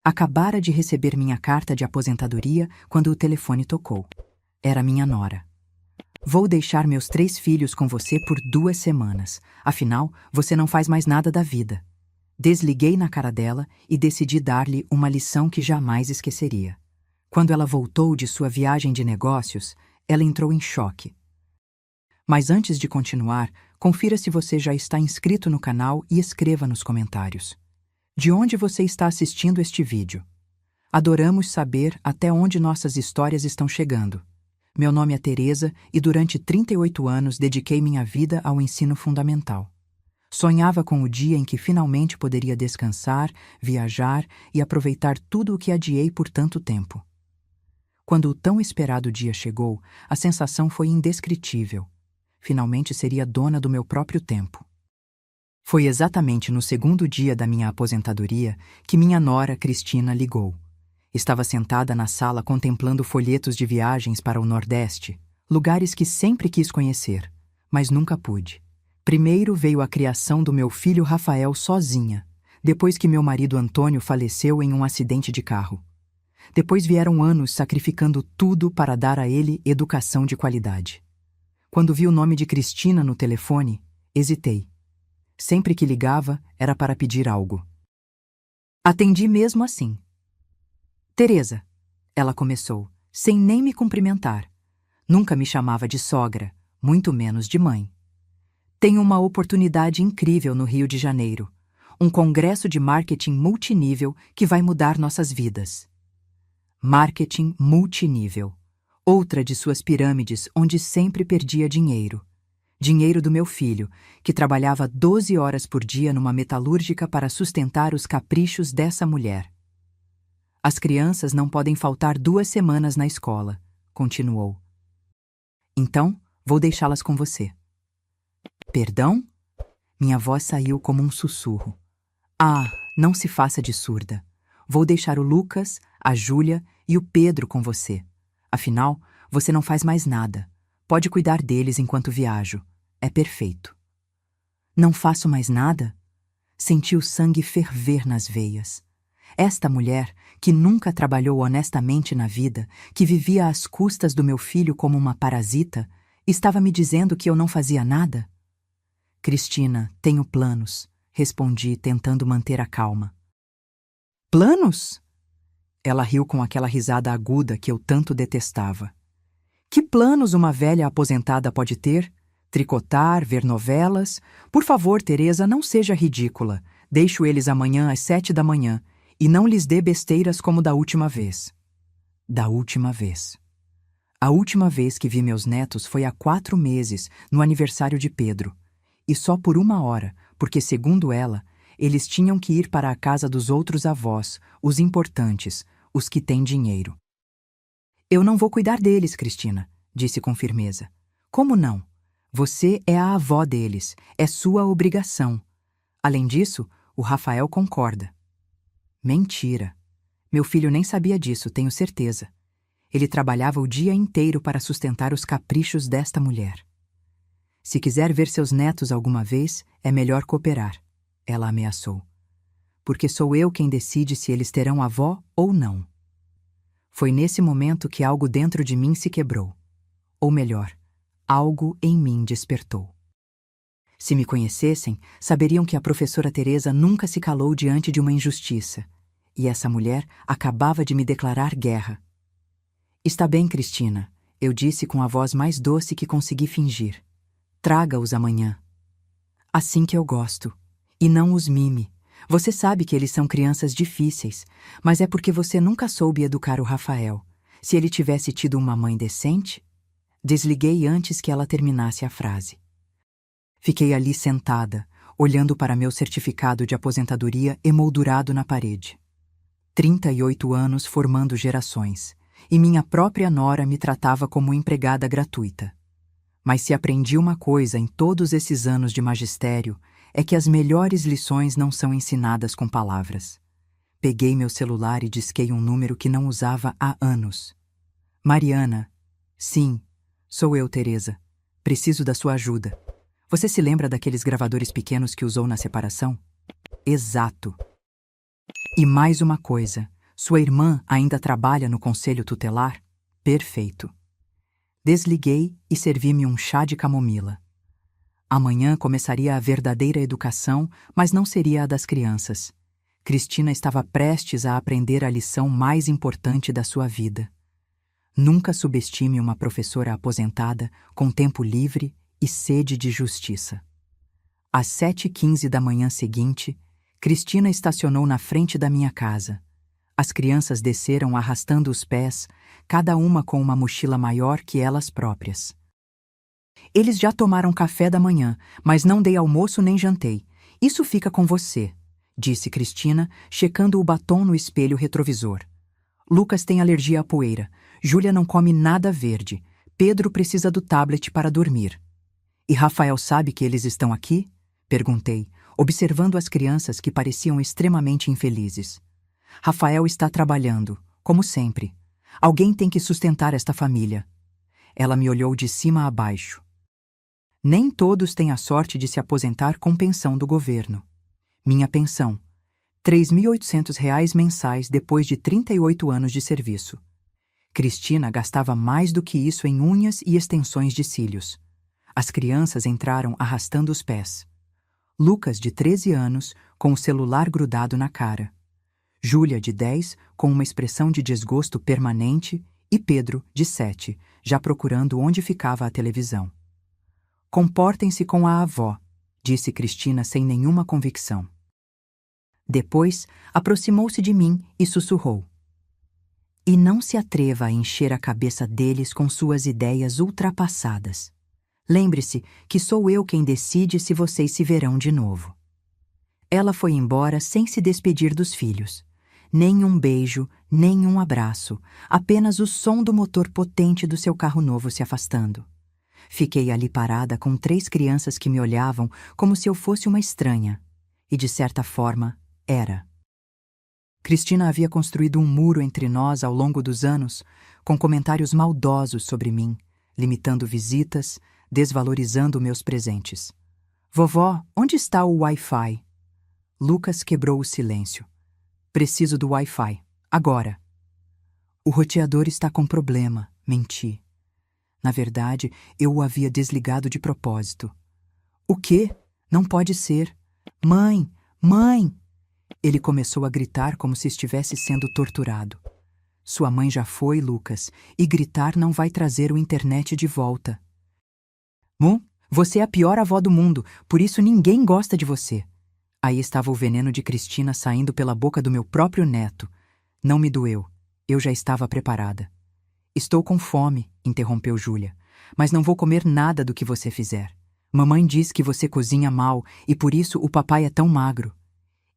Acabara de receber minha carta de aposentadoria quando o telefone tocou. Era minha nora. Vou deixar meus 3 filhos com você por 2 semanas. Afinal, você não faz mais nada da vida. Desliguei na cara dela e decidi dar-lhe uma lição que jamais esqueceria. Quando ela voltou de sua viagem de negócios, ela entrou em choque. Mas antes de continuar, confira se você já está inscrito no canal e escreva nos comentários. De onde você está assistindo este vídeo? Adoramos saber até onde nossas histórias estão chegando. Meu nome é Teresa e durante 38 anos dediquei minha vida ao ensino fundamental. Sonhava com o dia em que finalmente poderia descansar, viajar e aproveitar tudo o que adiei por tanto tempo. Quando o tão esperado dia chegou, a sensação foi indescritível. Finalmente seria dona do meu próprio tempo. Foi exatamente no 2º dia da minha aposentadoria que minha nora, Cristina, ligou. Estava sentada na sala contemplando folhetos de viagens para o Nordeste, lugares que sempre quis conhecer, mas nunca pude. Primeiro veio a criação do meu filho Rafael sozinha, depois que meu marido Antônio faleceu em um acidente de carro. Depois vieram anos sacrificando tudo para dar a ele educação de qualidade. Quando vi o nome de Cristina no telefone, hesitei. Sempre que ligava, era para pedir algo. Atendi mesmo assim. Teresa, ela começou, sem nem me cumprimentar. Nunca me chamava de sogra, muito menos de mãe. Tenho uma oportunidade incrível no Rio de Janeiro. Um congresso de marketing multinível que vai mudar nossas vidas. Marketing multinível. Outra de suas pirâmides onde sempre perdia dinheiro. Dinheiro do meu filho, que trabalhava 12 horas por dia numa metalúrgica para sustentar os caprichos dessa mulher. As crianças não podem faltar 2 semanas na escola, continuou. Então, vou deixá-las com você. Perdão? Minha voz saiu como um sussurro. Ah, não se faça de surda. Vou deixar o Lucas, a Júlia e o Pedro com você. Afinal, você não faz mais nada. Pode cuidar deles enquanto viajo. É perfeito. Não faço mais nada? Senti o sangue ferver nas veias. Esta mulher, que nunca trabalhou honestamente na vida, que vivia às custas do meu filho como uma parasita, estava me dizendo que eu não fazia nada? Cristina, tenho planos, respondi, tentando manter a calma. Planos? Ela riu com aquela risada aguda que eu tanto detestava. Que planos uma velha aposentada pode ter? Tricotar, ver novelas? Por favor, Teresa, não seja ridícula. Deixo eles amanhã às 7 da manhã. E não lhes dê besteiras como da última vez. Da última vez. A última vez que vi meus netos foi há 4 meses, no aniversário de Pedro. E só por 1 hora, porque, segundo ela, eles tinham que ir para a casa dos outros avós, os importantes, os que têm dinheiro. Eu não vou cuidar deles, Cristina, disse com firmeza. Como não? Você é a avó deles, é sua obrigação. Além disso, o Rafael concorda. Mentira. Meu filho nem sabia disso, tenho certeza. Ele trabalhava o dia inteiro para sustentar os caprichos desta mulher. Se quiser ver seus netos alguma vez, é melhor cooperar, ela ameaçou. Porque sou eu quem decide se eles terão avó ou não. Foi nesse momento que algo dentro de mim se quebrou. Ou melhor, algo em mim despertou. Se me conhecessem, saberiam que a professora Teresa nunca se calou diante de uma injustiça. E essa mulher acabava de me declarar guerra. Está bem, Cristina, eu disse com a voz mais doce que consegui fingir. Traga-os amanhã. Assim que eu gosto. E não os mime. Você sabe que eles são crianças difíceis, mas é porque você nunca soube educar o Rafael. Se ele tivesse tido uma mãe decente... Desliguei antes que ela terminasse a frase. Fiquei ali sentada, olhando para meu certificado de aposentadoria emoldurado na parede. 38 anos formando gerações, e minha própria nora me tratava como empregada gratuita. Mas se aprendi uma coisa em todos esses anos de magistério, é que as melhores lições não são ensinadas com palavras. Peguei meu celular e disquei um número que não usava há anos. Mariana. Sim, sou eu, Teresa. Preciso da sua ajuda. Você se lembra daqueles gravadores pequenos que usou na separação? Exato. E mais uma coisa, Sua irmã ainda trabalha no conselho tutelar? Perfeito. Desliguei e servi-me um chá de camomila. Amanhã começaria a verdadeira educação, mas não seria a das crianças. Cristina estava prestes a aprender a lição mais importante da sua vida. Nunca subestime uma professora aposentada com tempo livre e sede de justiça. Às 7h15 da manhã seguinte, Cristina estacionou na frente da minha casa. As crianças desceram arrastando os pés, cada uma com uma mochila maior que elas próprias. Eles já tomaram café da manhã, mas não dei almoço nem jantei. Isso fica com você, disse Cristina, checando o batom no espelho retrovisor. Lucas tem alergia à poeira. Júlia não come nada verde. Pedro precisa do tablet para dormir. E Rafael sabe que eles estão aqui? Perguntei, observando as crianças que pareciam extremamente infelizes. Rafael está trabalhando, como sempre. Alguém tem que sustentar esta família. Ela me olhou de cima a baixo. Nem todos têm a sorte de se aposentar com pensão do governo. Minha pensão, R$ 3.800 mensais depois de 38 anos de serviço. Cristina gastava mais do que isso em unhas e extensões de cílios. As crianças entraram arrastando os pés. Lucas, de 13 anos, com o celular grudado na cara. Júlia, de 10, com uma expressão de desgosto permanente, e Pedro, de 7, já procurando onde ficava a televisão. Comportem-se com a avó, disse Cristina sem nenhuma convicção. Depois, aproximou-se de mim e sussurrou. E não se atreva a encher a cabeça deles com suas ideias ultrapassadas. Lembre-se que sou eu quem decide se vocês se verão de novo. Ela foi embora sem se despedir dos filhos. Nem um beijo, nem um abraço, apenas o som do motor potente do seu carro novo se afastando. Fiquei ali parada com 3 crianças que me olhavam como se eu fosse uma estranha. E, de certa forma, era. Cristina havia construído um muro entre nós ao longo dos anos, com comentários maldosos sobre mim, limitando visitas, desvalorizando meus presentes. Vovó, onde está o Wi-Fi? Lucas quebrou o silêncio. Preciso do Wi-Fi. Agora. O roteador está com problema, menti. Na verdade, eu o havia desligado de propósito. O quê? Não pode ser. Mãe! Mãe! Ele começou a gritar como se estivesse sendo torturado. Sua mãe já foi, Lucas, e gritar não vai trazer o internet de volta. Você é a pior avó do mundo, por isso ninguém gosta de você. Aí estava o veneno de Cristina saindo pela boca do meu próprio neto. Não me doeu. Eu já estava preparada. Estou com fome, interrompeu Júlia, mas não vou comer nada do que você fizer. Mamãe diz que você cozinha mal e por isso o papai é tão magro.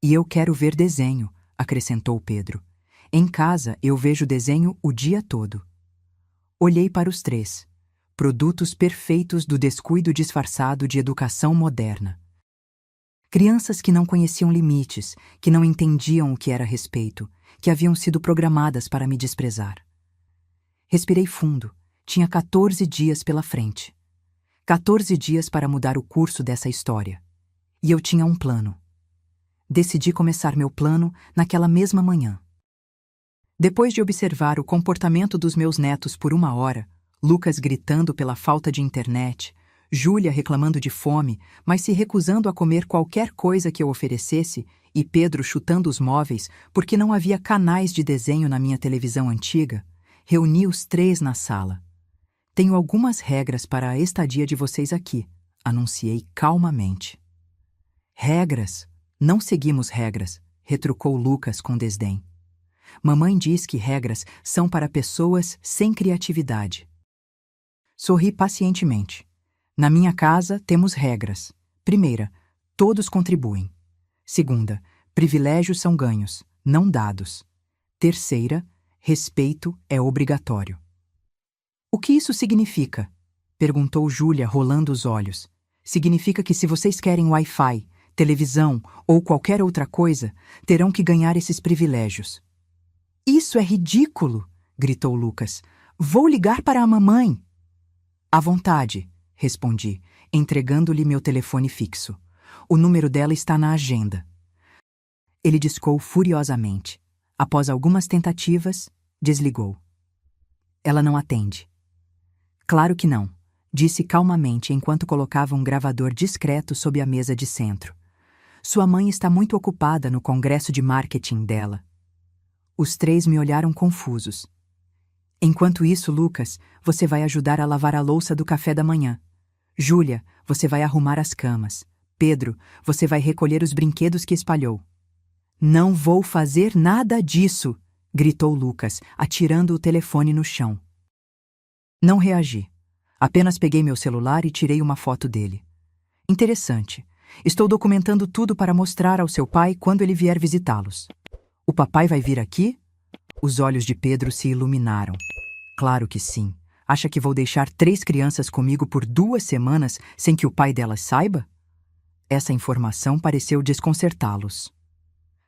E eu quero ver desenho, acrescentou Pedro. Em casa eu vejo desenho o dia todo. Olhei para os 3. Produtos perfeitos do descuido disfarçado de educação moderna. Crianças que não conheciam limites, que não entendiam o que era respeito, que haviam sido programadas para me desprezar. Respirei fundo. Tinha 14 dias pela frente. 14 dias para mudar o curso dessa história. E eu tinha um plano. Decidi começar meu plano naquela mesma manhã. Depois de observar o comportamento dos meus netos por 1 hora, Lucas gritando pela falta de internet, Júlia reclamando de fome, mas se recusando a comer qualquer coisa que eu oferecesse, e Pedro chutando os móveis porque não havia canais de desenho na minha televisão antiga, reuni os 3 na sala. Tenho algumas regras para a estadia de vocês aqui, anunciei calmamente. Regras? Não seguimos regras, retrucou Lucas com desdém. Mamãe diz que regras são para pessoas sem criatividade. Sorri pacientemente. Na minha casa temos regras. Primeira, todos contribuem. Segunda, privilégios são ganhos, não dados. Terceira, respeito é obrigatório. O que isso significa? Perguntou Júlia, rolando os olhos. Significa que se vocês querem Wi-Fi, televisão ou qualquer outra coisa, terão que ganhar esses privilégios. Isso é ridículo, gritou Lucas. Vou ligar para a mamãe. À vontade, respondi, entregando-lhe meu telefone fixo. O número dela está na agenda. Ele discou furiosamente. Após algumas tentativas, desligou. Ela não atende. Claro que não, disse calmamente enquanto colocava um gravador discreto sob a mesa de centro. Sua mãe está muito ocupada no congresso de marketing dela. Os três me olharam confusos. Enquanto isso, Lucas, você vai ajudar a lavar a louça do café da manhã. Júlia, você vai arrumar as camas. Pedro, você vai recolher os brinquedos que espalhou. Não vou fazer nada disso, gritou Lucas, atirando o telefone no chão. Não reagi. Apenas peguei meu celular e tirei uma foto dele. Interessante. Estou documentando tudo para mostrar ao seu pai quando ele vier visitá-los. O papai vai vir aqui? Os olhos de Pedro se iluminaram. Claro que sim. Acha que vou deixar 3 crianças comigo por 2 semanas sem que o pai delas saiba? Essa informação pareceu desconcertá-los.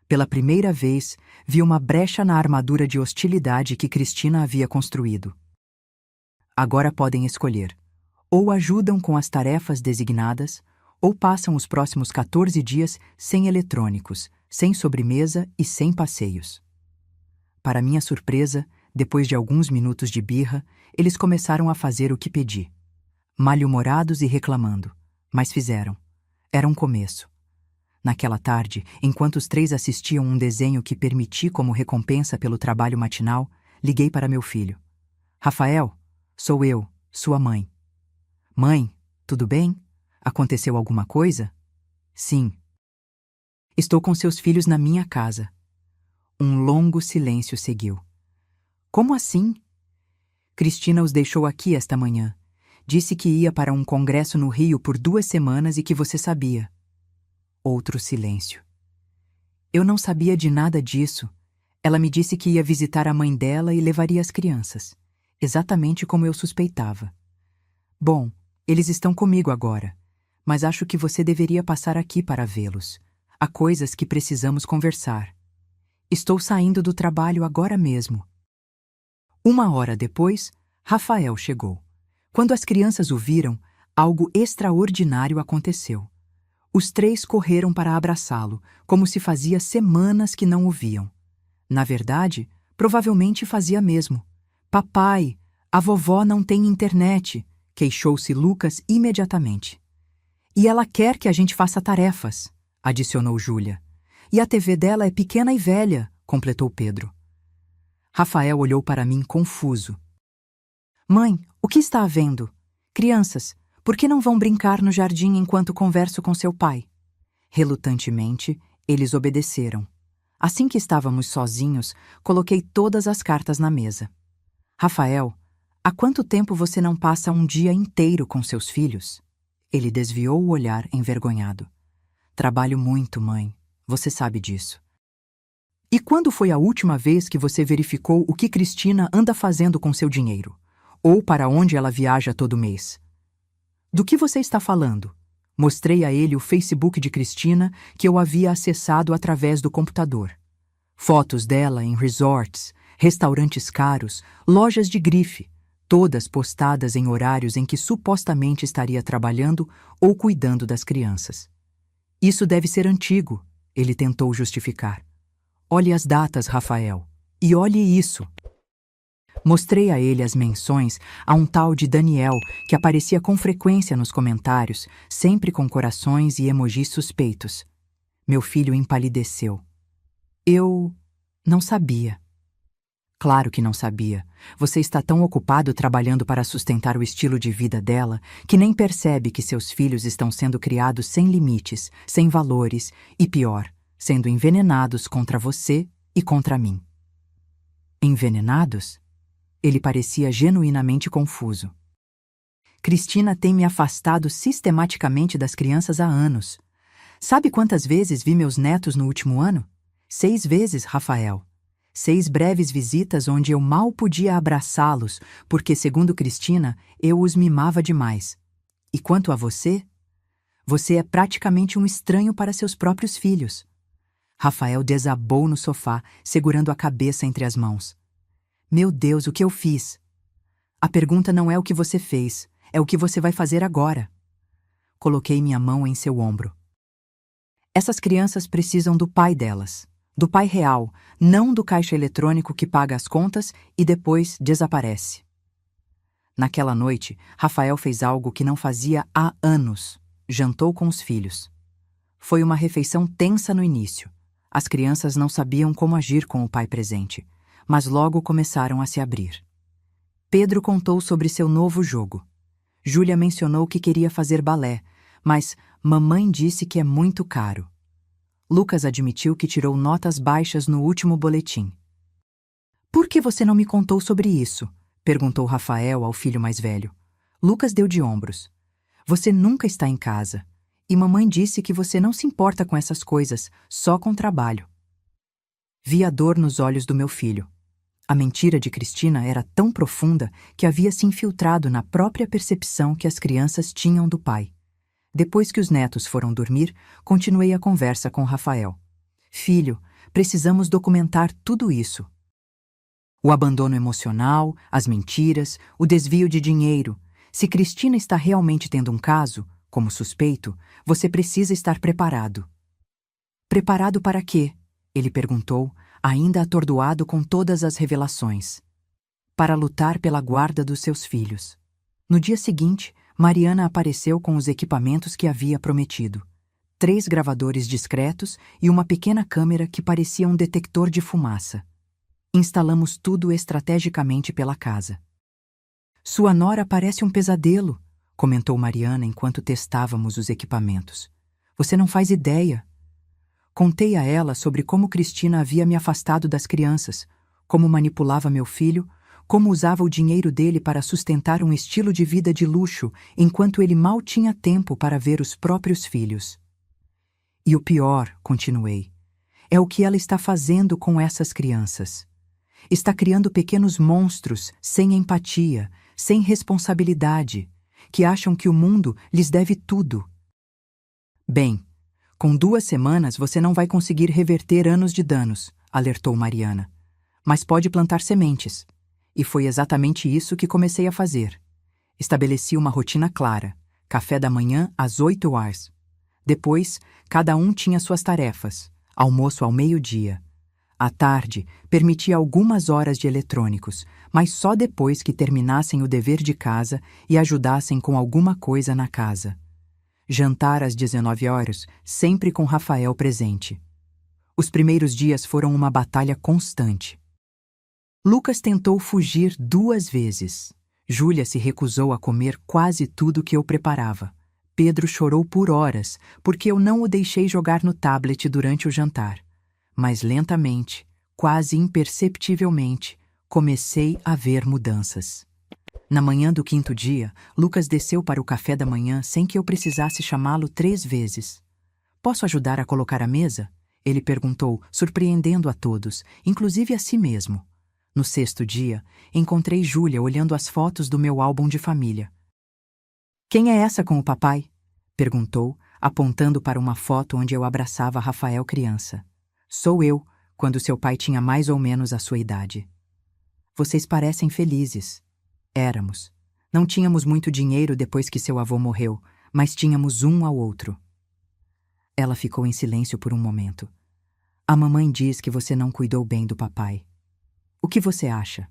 Pela primeira vez, vi uma brecha na armadura de hostilidade que Cristina havia construído. Agora podem escolher. Ou ajudam com as tarefas designadas, ou passam os próximos 14 dias sem eletrônicos, sem sobremesa e sem passeios. Para minha surpresa, depois de alguns minutos de birra, eles começaram a fazer o que pedi. Mal-humorados e reclamando, mas fizeram. Era um começo. Naquela tarde, enquanto os 3 assistiam um desenho que permiti como recompensa pelo trabalho matinal, liguei para meu filho. Rafael, sou eu, sua mãe. Mãe, tudo bem? Aconteceu alguma coisa? Sim. Estou com seus filhos na minha casa. Um longo silêncio seguiu. Como assim? Cristina os deixou aqui esta manhã. Disse que ia para um congresso no Rio por 2 semanas e que você sabia. Outro silêncio. Eu não sabia de nada disso. Ela me disse que ia visitar a mãe dela e levaria as crianças. Exatamente como eu suspeitava. Bom, eles estão comigo agora, mas acho que você deveria passar aqui para vê-los. Há coisas que precisamos conversar. Estou saindo do trabalho agora mesmo. 1 hora depois, Rafael chegou. Quando as crianças o viram, algo extraordinário aconteceu. Os 3 correram para abraçá-lo, como se fazia semanas que não o viam. Na verdade, provavelmente fazia mesmo. Papai, a vovó não tem internet, queixou-se Lucas imediatamente. E ela quer que a gente faça tarefas, adicionou Júlia. E a TV dela é pequena e velha, completou Pedro. Rafael olhou para mim confuso. Mãe, o que está havendo? Crianças, por que não vão brincar no jardim enquanto converso com seu pai? Relutantemente, eles obedeceram. Assim que estávamos sozinhos, coloquei todas as cartas na mesa. Rafael, há quanto tempo você não passa um dia inteiro com seus filhos? Ele desviou o olhar envergonhado. Trabalho muito, mãe. Você sabe disso. E quando foi a última vez que você verificou o que Cristina anda fazendo com seu dinheiro? Ou para onde ela viaja todo mês? Do que você está falando? Mostrei a ele o Facebook de Cristina que eu havia acessado através do computador. Fotos dela em resorts, restaurantes caros, lojas de grife, todas postadas em horários em que supostamente estaria trabalhando ou cuidando das crianças. Isso deve ser antigo, ele tentou justificar. Olhe as datas, Rafael, e olhe isso. Mostrei a ele as menções a um tal de Daniel que aparecia com frequência nos comentários, sempre com corações e emojis suspeitos. Meu filho empalideceu. Eu não sabia. Claro que não sabia. Você está tão ocupado trabalhando para sustentar o estilo de vida dela que nem percebe que seus filhos estão sendo criados sem limites, sem valores e, pior, sendo envenenados contra você e contra mim. Envenenados? Ele parecia genuinamente confuso. Cristina tem me afastado sistematicamente das crianças há anos. Sabe quantas vezes vi meus netos no último ano? 6 vezes, Rafael. 6 breves visitas onde eu mal podia abraçá-los, porque, segundo Cristina, eu os mimava demais. E quanto a você? Você é praticamente um estranho para seus próprios filhos. Rafael desabou no sofá, segurando a cabeça entre as mãos. Meu Deus, o que eu fiz? A pergunta não é o que você fez, é o que você vai fazer agora. Coloquei minha mão em seu ombro. Essas crianças precisam do pai delas, Do pai real, não do caixa eletrônico que paga as contas e depois desaparece. Naquela noite, Rafael fez algo que não fazia há anos. Jantou com os filhos. Foi uma refeição tensa no início. As crianças não sabiam como agir com o pai presente, mas logo começaram a se abrir. Pedro contou sobre seu novo jogo. Júlia mencionou que queria fazer balé, mas mamãe disse que é muito caro. Lucas admitiu que tirou notas baixas no último boletim. "Por que você não me contou sobre isso?" perguntou Rafael ao filho mais velho. Lucas deu de ombros. "Você nunca está em casa. E mamãe disse que você não se importa com essas coisas, só com trabalho." Vi a dor nos olhos do meu filho. A mentira de Cristina era tão profunda que havia se infiltrado na própria percepção que as crianças tinham do pai. Depois que os netos foram dormir, continuei a conversa com Rafael. "Filho, precisamos documentar tudo isso. O abandono emocional, as mentiras, o desvio de dinheiro. Se Cristina está realmente tendo um caso, como suspeito, você precisa estar preparado." "Preparado para quê?" ele perguntou, ainda atordoado com todas as revelações. "Para lutar pela guarda dos seus filhos." No dia seguinte, Mariana apareceu com os equipamentos que havia prometido. 3 gravadores discretos e uma pequena câmera que parecia um detector de fumaça. Instalamos tudo estrategicamente pela casa. "Sua nora parece um pesadelo", comentou Mariana enquanto testávamos os equipamentos. "Você não faz ideia." Contei a ela sobre como Cristina havia me afastado das crianças, como manipulava meu filho, como usava o dinheiro dele para sustentar um estilo de vida de luxo, enquanto ele mal tinha tempo para ver os próprios filhos. "E o pior", continuei, "é o que ela está fazendo com essas crianças. Está criando pequenos monstros sem empatia, sem responsabilidade, que acham que o mundo lhes deve tudo." "Bem, com 2 semanas você não vai conseguir reverter anos de danos", alertou Mariana. "Mas pode plantar sementes." E foi exatamente isso que comecei a fazer. Estabeleci uma rotina clara: café da manhã às 8 horas. Depois, cada um tinha suas tarefas: almoço ao meio-dia. À tarde, permitia algumas horas de eletrônicos, mas só depois que terminassem o dever de casa e ajudassem com alguma coisa na casa. Jantar às 19 horas, sempre com Rafael presente. Os primeiros dias foram uma batalha constante. Lucas tentou fugir 2 vezes. Júlia se recusou a comer quase tudo que eu preparava. Pedro chorou por horas, porque eu não o deixei jogar no tablet durante o jantar. Mas lentamente, quase imperceptivelmente, comecei a ver mudanças. Na manhã do 5º dia, Lucas desceu para o café da manhã sem que eu precisasse chamá-lo 3 vezes. "Posso ajudar a colocar a mesa?" ele perguntou, surpreendendo a todos, inclusive a si mesmo. No 6º dia, encontrei Júlia olhando as fotos do meu álbum de família. "Quem é essa com o papai?" perguntou, apontando para uma foto onde eu abraçava Rafael criança. "Sou eu, quando seu pai tinha mais ou menos a sua idade." "Vocês parecem felizes." Éramos. Não tínhamos muito dinheiro depois que seu avô morreu, mas tínhamos um ao outro. Ela ficou em silêncio por um momento. "A mamãe diz que você não cuidou bem do papai. O que você acha?"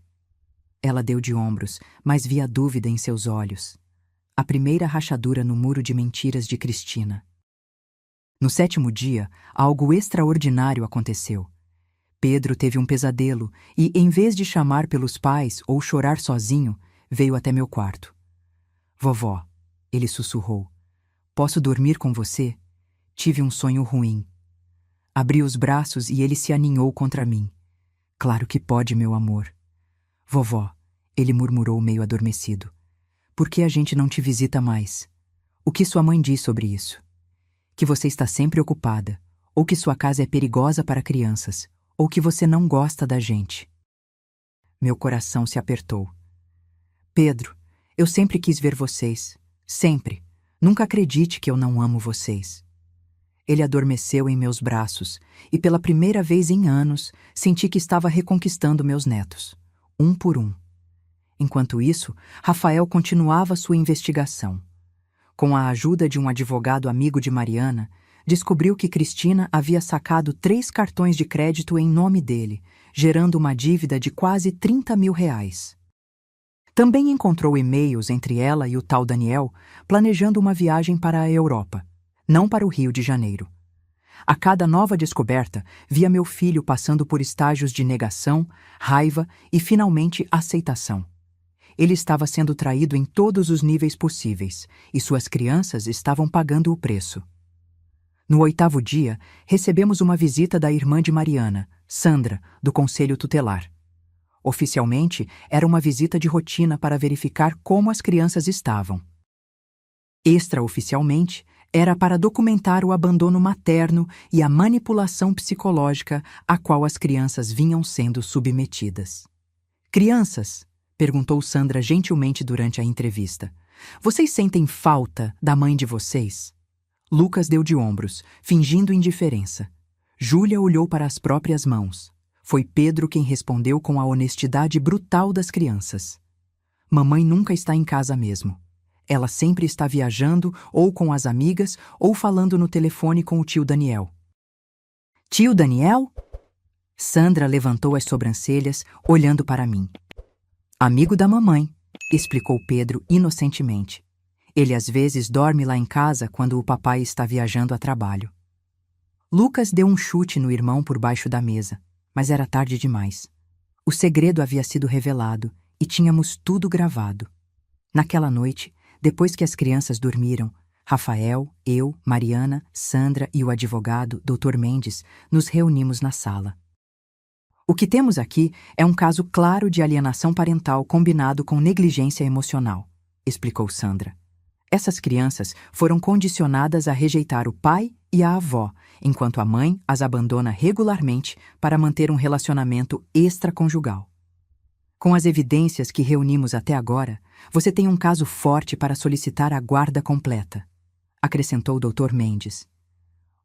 Ela deu de ombros, mas vi a dúvida em seus olhos. A primeira rachadura no muro de mentiras de Cristina. No 7º dia, algo extraordinário aconteceu. Pedro teve um pesadelo e, em vez de chamar pelos pais ou chorar sozinho, veio até meu quarto. "Vovó", ele sussurrou, "posso dormir com você? Tive um sonho ruim." Abri os braços e ele se aninhou contra mim. "Claro que pode, meu amor." "Vovó", ele murmurou meio adormecido, "por que a gente não te visita mais? O que sua mãe diz sobre isso? Que você está sempre ocupada, ou que sua casa é perigosa para crianças, ou que você não gosta da gente." Meu coração se apertou. "Pedro, eu sempre quis ver vocês. Sempre. Nunca acredite que eu não amo vocês." Ele adormeceu em meus braços e, pela primeira vez em anos, senti que estava reconquistando meus netos, um por um. Enquanto isso, Rafael continuava sua investigação. Com a ajuda de um advogado amigo de Mariana, descobriu que Cristina havia sacado 3 cartões de crédito em nome dele, gerando uma dívida de quase R$ 30.000. Também encontrou e-mails entre ela e o tal Daniel, planejando uma viagem para a Europa, não para o Rio de Janeiro. A cada nova descoberta, via meu filho passando por estágios de negação, raiva e, finalmente, aceitação. Ele estava sendo traído em todos os níveis possíveis, e suas crianças estavam pagando o preço. No 8º dia, recebemos uma visita da irmã de Mariana, Sandra, do Conselho Tutelar. Oficialmente, era uma visita de rotina para verificar como as crianças estavam. Extraoficialmente, era para documentar o abandono materno e a manipulação psicológica a qual as crianças vinham sendo submetidas. Crianças, perguntou Sandra gentilmente durante a entrevista, vocês sentem falta da mãe de vocês? Lucas deu de ombros, fingindo indiferença. Júlia olhou para as próprias mãos. Foi Pedro quem respondeu com a honestidade brutal das crianças. Mamãe nunca está em casa mesmo. Ela sempre está viajando, ou com as amigas, ou falando no telefone com o tio Daniel. Tio Daniel? Sandra levantou as sobrancelhas, olhando para mim. Amigo da mamãe, explicou Pedro inocentemente. Ele às vezes dorme lá em casa quando o papai está viajando a trabalho. Lucas deu um chute no irmão por baixo da mesa, mas era tarde demais. O segredo havia sido revelado e tínhamos tudo gravado. Naquela noite, depois que as crianças dormiram, Rafael, eu, Mariana, Sandra e o advogado, Dr. Mendes, nos reunimos na sala. O que temos aqui é um caso claro de alienação parental combinado com negligência emocional, explicou Sandra. Essas crianças foram condicionadas a rejeitar o pai e a avó, enquanto a mãe as abandona regularmente para manter um relacionamento extraconjugal. Com as evidências que reunimos até agora, você tem um caso forte para solicitar a guarda completa, acrescentou o Dr. Mendes.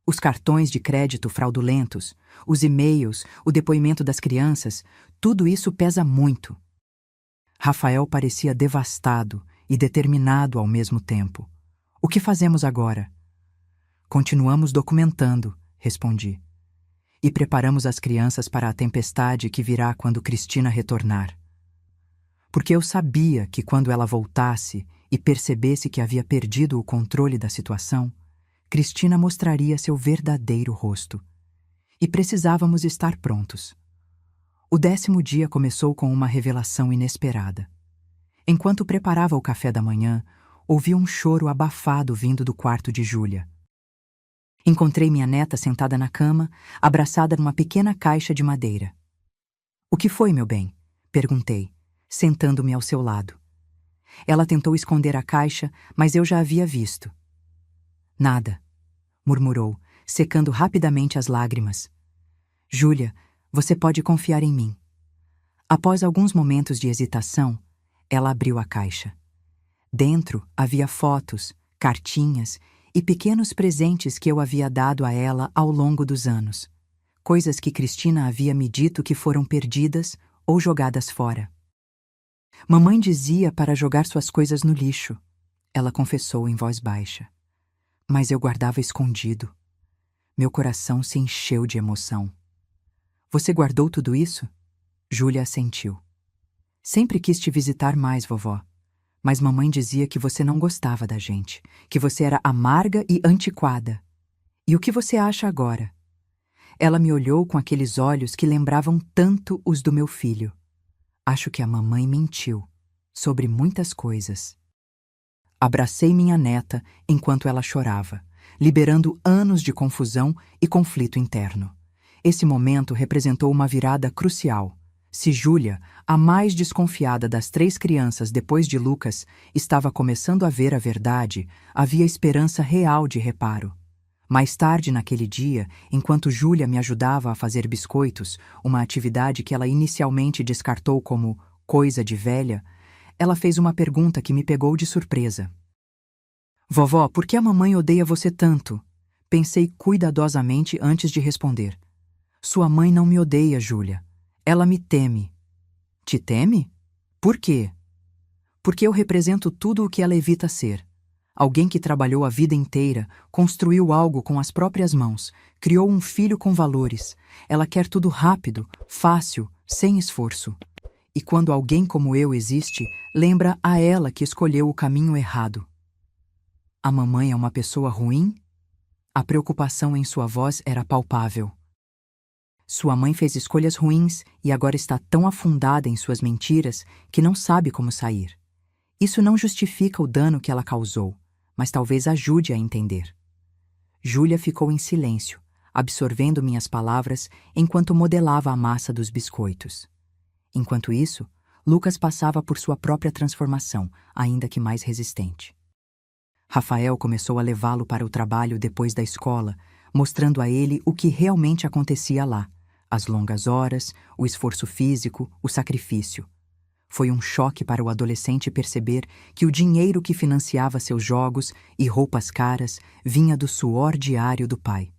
Os cartões de crédito fraudulentos, os e-mails, o depoimento das crianças, tudo isso pesa muito. Rafael parecia devastado e determinado ao mesmo tempo. O que fazemos agora? Continuamos documentando, respondi. E preparamos as crianças para a tempestade que virá quando Cristina retornar. Porque eu sabia que quando ela voltasse e percebesse que havia perdido o controle da situação, Cristina mostraria seu verdadeiro rosto. E precisávamos estar prontos. O 10º dia começou com uma revelação inesperada. Enquanto preparava o café da manhã, ouvi um choro abafado vindo do quarto de Júlia. Encontrei minha neta sentada na cama, abraçada numa pequena caixa de madeira. O que foi, meu bem? Perguntei, sentando-me ao seu lado. Ela tentou esconder a caixa, mas eu já havia visto. Nada, murmurou, secando rapidamente as lágrimas. Júlia, você pode confiar em mim. Após alguns momentos de hesitação, ela abriu a caixa. Dentro havia fotos, cartinhas e pequenos presentes que eu havia dado a ela ao longo dos anos. Coisas que Cristina havia me dito que foram perdidas ou jogadas fora. Mamãe dizia para jogar suas coisas no lixo, ela confessou em voz baixa. Mas eu guardava escondido. Meu coração se encheu de emoção. Você guardou tudo isso? Júlia assentiu. Sempre quis te visitar mais, vovó. Mas mamãe dizia que você não gostava da gente, que você era amarga e antiquada. E o que você acha agora? Ela me olhou com aqueles olhos que lembravam tanto os do meu filho. Acho que a mamãe mentiu, sobre muitas coisas. Abracei minha neta enquanto ela chorava, liberando anos de confusão e conflito interno. Esse momento representou uma virada crucial. Se Júlia, a mais desconfiada das 3 crianças depois de Lucas, estava começando a ver a verdade, havia esperança real de reparo. Mais tarde naquele dia, enquanto Júlia me ajudava a fazer biscoitos, uma atividade que ela inicialmente descartou como coisa de velha, ela fez uma pergunta que me pegou de surpresa. Vovó, por que a mamãe odeia você tanto? Pensei cuidadosamente antes de responder. Sua mãe não me odeia, Júlia. Ela me teme. Te teme? Por quê? Porque eu represento tudo o que ela evita ser. Alguém que trabalhou a vida inteira, construiu algo com as próprias mãos, criou um filho com valores. Ela quer tudo rápido, fácil, sem esforço. E quando alguém como eu existe, lembra a ela que escolheu o caminho errado. A mamãe é uma pessoa ruim? A preocupação em sua voz era palpável. Sua mãe fez escolhas ruins e agora está tão afundada em suas mentiras que não sabe como sair. Isso não justifica o dano que ela causou, mas talvez ajude a entender. Júlia ficou em silêncio, absorvendo minhas palavras enquanto modelava a massa dos biscoitos. Enquanto isso, Lucas passava por sua própria transformação, ainda que mais resistente. Rafael começou a levá-lo para o trabalho depois da escola, mostrando a ele o que realmente acontecia lá: as longas horas, o esforço físico, o sacrifício. Foi um choque para o adolescente perceber que o dinheiro que financiava seus jogos e roupas caras vinha do suor diário do pai.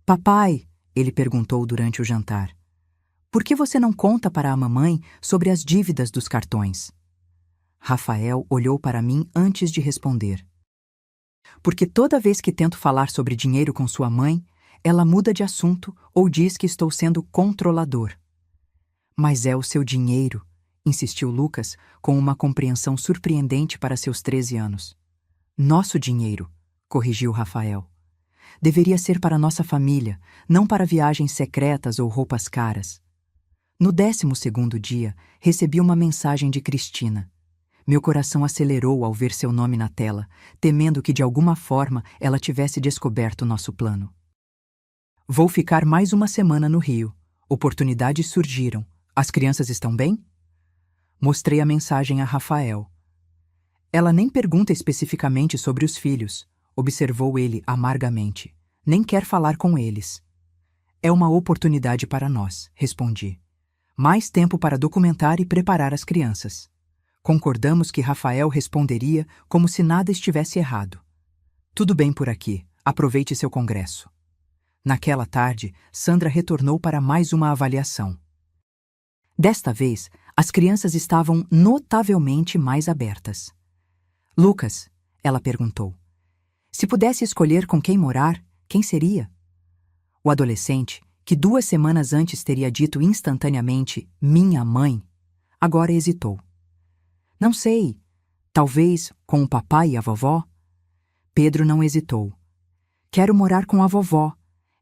"Papai", ele perguntou durante o jantar, "por que você não conta para a mamãe sobre as dívidas dos cartões?" Rafael olhou para mim antes de responder. "Porque toda vez que tento falar sobre dinheiro com sua mãe, ela muda de assunto ou diz que estou sendo controlador." "Mas é o seu dinheiro", insistiu Lucas, com uma compreensão surpreendente para seus 13 anos. "Nosso dinheiro", corrigiu Rafael. "Deveria ser para nossa família, não para viagens secretas ou roupas caras." No 12º dia, recebi uma mensagem de Cristina. Meu coração acelerou ao ver seu nome na tela, temendo que de alguma forma ela tivesse descoberto nosso plano. "Vou ficar mais uma semana no Rio. Oportunidades surgiram. As crianças estão bem?" Mostrei a mensagem a Rafael. "Ela nem pergunta especificamente sobre os filhos", observou ele amargamente. "Nem quer falar com eles." "É uma oportunidade para nós", respondi. "Mais tempo para documentar e preparar as crianças." Concordamos que Rafael responderia como se nada estivesse errado. "Tudo bem por aqui. Aproveite seu congresso." Naquela tarde, Sandra retornou para mais uma avaliação. Desta vez, as crianças estavam notavelmente mais abertas. "Lucas", ela perguntou, "se pudesse escolher com quem morar, quem seria?" O adolescente, que 2 semanas antes teria dito instantaneamente "minha mãe", agora hesitou. "Não sei. Talvez com o papai e a vovó?" Pedro não hesitou. "Quero morar com a vovó.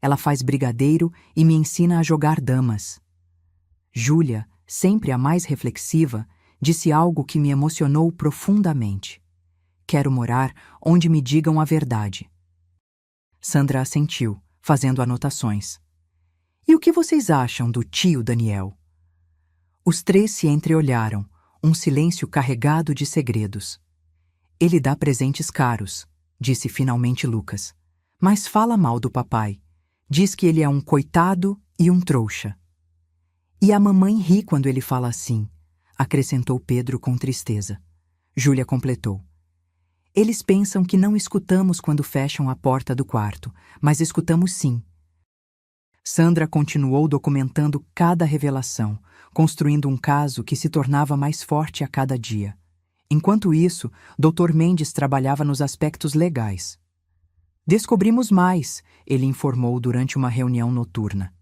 Ela faz brigadeiro e me ensina a jogar damas." Júlia, sempre a mais reflexiva, disse algo que me emocionou profundamente. "Quero morar onde me digam a verdade." Sandra assentiu, fazendo anotações. "E o que vocês acham do tio Daniel?" Os 3 se entreolharam, um silêncio carregado de segredos. "Ele dá presentes caros", disse finalmente Lucas. "Mas fala mal do papai. Diz que ele é um coitado e um trouxa." "E a mamãe ri quando ele fala assim", acrescentou Pedro com tristeza. Júlia completou. "Eles pensam que não escutamos quando fecham a porta do quarto, mas escutamos sim." Sandra continuou documentando cada revelação, construindo um caso que se tornava mais forte a cada dia. Enquanto isso, Dr. Mendes trabalhava nos aspectos legais. "Descobrimos mais", ele informou durante uma reunião noturna.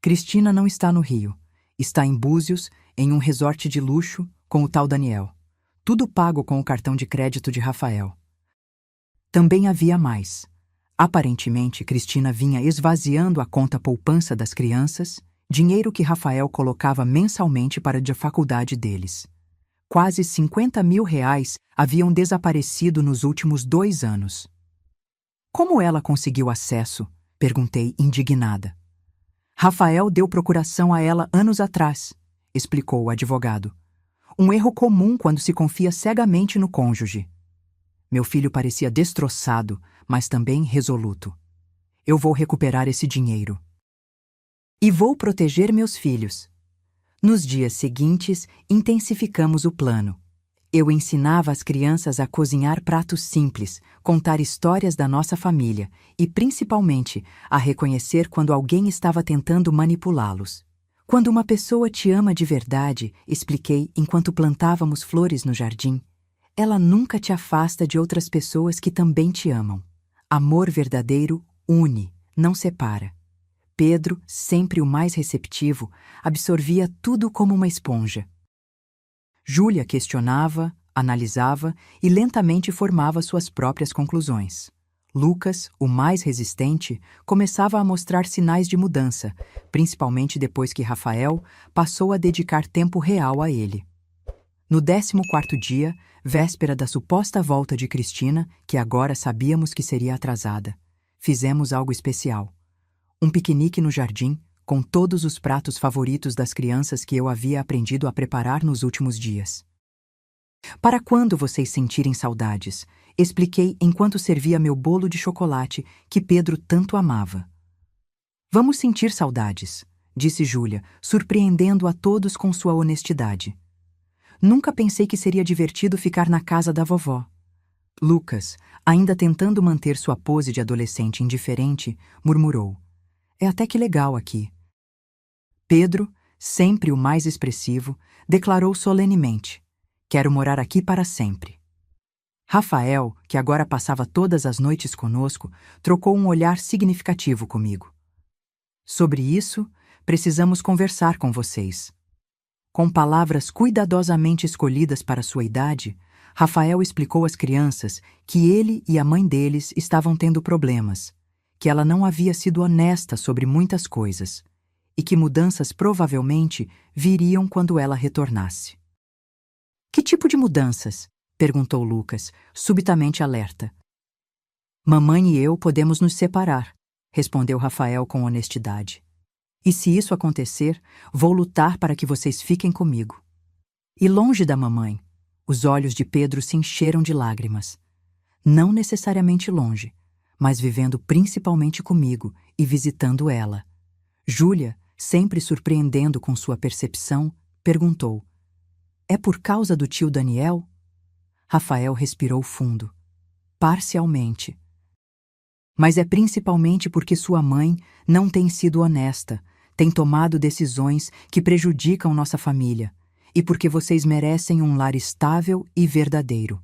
"Cristina não está no Rio. Está em Búzios, em um resort de luxo, com o tal Daniel. Tudo pago com o cartão de crédito de Rafael." Também havia mais. Aparentemente, Cristina vinha esvaziando a conta poupança das crianças, dinheiro que Rafael colocava mensalmente para a faculdade deles. Quase 50 mil reais haviam desaparecido nos últimos 2 anos. "Como ela conseguiu acesso?" perguntei indignada. "Rafael deu procuração a ela anos atrás", explicou o advogado. "Um erro comum quando se confia cegamente no cônjuge." Meu filho parecia destroçado, mas também resoluto. "Eu vou recuperar esse dinheiro. E vou proteger meus filhos." Nos dias seguintes, intensificamos o plano. Eu ensinava as crianças a cozinhar pratos simples, contar histórias da nossa família e, principalmente, a reconhecer quando alguém estava tentando manipulá-los. "Quando uma pessoa te ama de verdade", expliquei enquanto plantávamos flores no jardim, ela nunca te afasta de outras pessoas que também te amam. Amor verdadeiro une, não separa. Pedro, sempre o mais receptivo, absorvia tudo como uma esponja. Júlia questionava, analisava e lentamente formava suas próprias conclusões. Lucas, o mais resistente, começava a mostrar sinais de mudança, principalmente depois que Rafael passou a dedicar tempo real a ele. No 14º dia, véspera da suposta volta de Cristina, que agora sabíamos que seria atrasada, fizemos algo especial. Um piquenique no jardim, com todos os pratos favoritos das crianças que eu havia aprendido a preparar nos últimos dias. Para quando vocês sentirem saudades, expliquei enquanto servia meu bolo de chocolate que Pedro tanto amava. Vamos sentir saudades, disse Júlia, surpreendendo a todos com sua honestidade. Nunca pensei que seria divertido ficar na casa da vovó. Lucas, ainda tentando manter sua pose de adolescente indiferente, murmurou: é até que legal aqui. Pedro, sempre o mais expressivo, declarou solenemente: quero morar aqui para sempre. Rafael, que agora passava todas as noites conosco, trocou um olhar significativo comigo. Sobre isso, precisamos conversar com vocês. Com palavras cuidadosamente escolhidas para sua idade, Rafael explicou às crianças que ele e a mãe deles estavam tendo problemas, que ela não havia sido honesta sobre muitas coisas e que mudanças provavelmente viriam quando ela retornasse. Que tipo de mudanças? Perguntou Lucas, subitamente alerta. Mamãe e eu podemos nos separar, respondeu Rafael com honestidade. E se isso acontecer, vou lutar para que vocês fiquem comigo. E longe da mamãe, os olhos de Pedro se encheram de lágrimas. Não necessariamente longe, mas vivendo principalmente comigo e visitando ela. Júlia, sempre surpreendendo com sua percepção, perguntou: é por causa do tio Daniel? Rafael respirou fundo. Parcialmente. Mas é principalmente porque sua mãe não tem sido honesta, tem tomado decisões que prejudicam nossa família, e porque vocês merecem um lar estável e verdadeiro.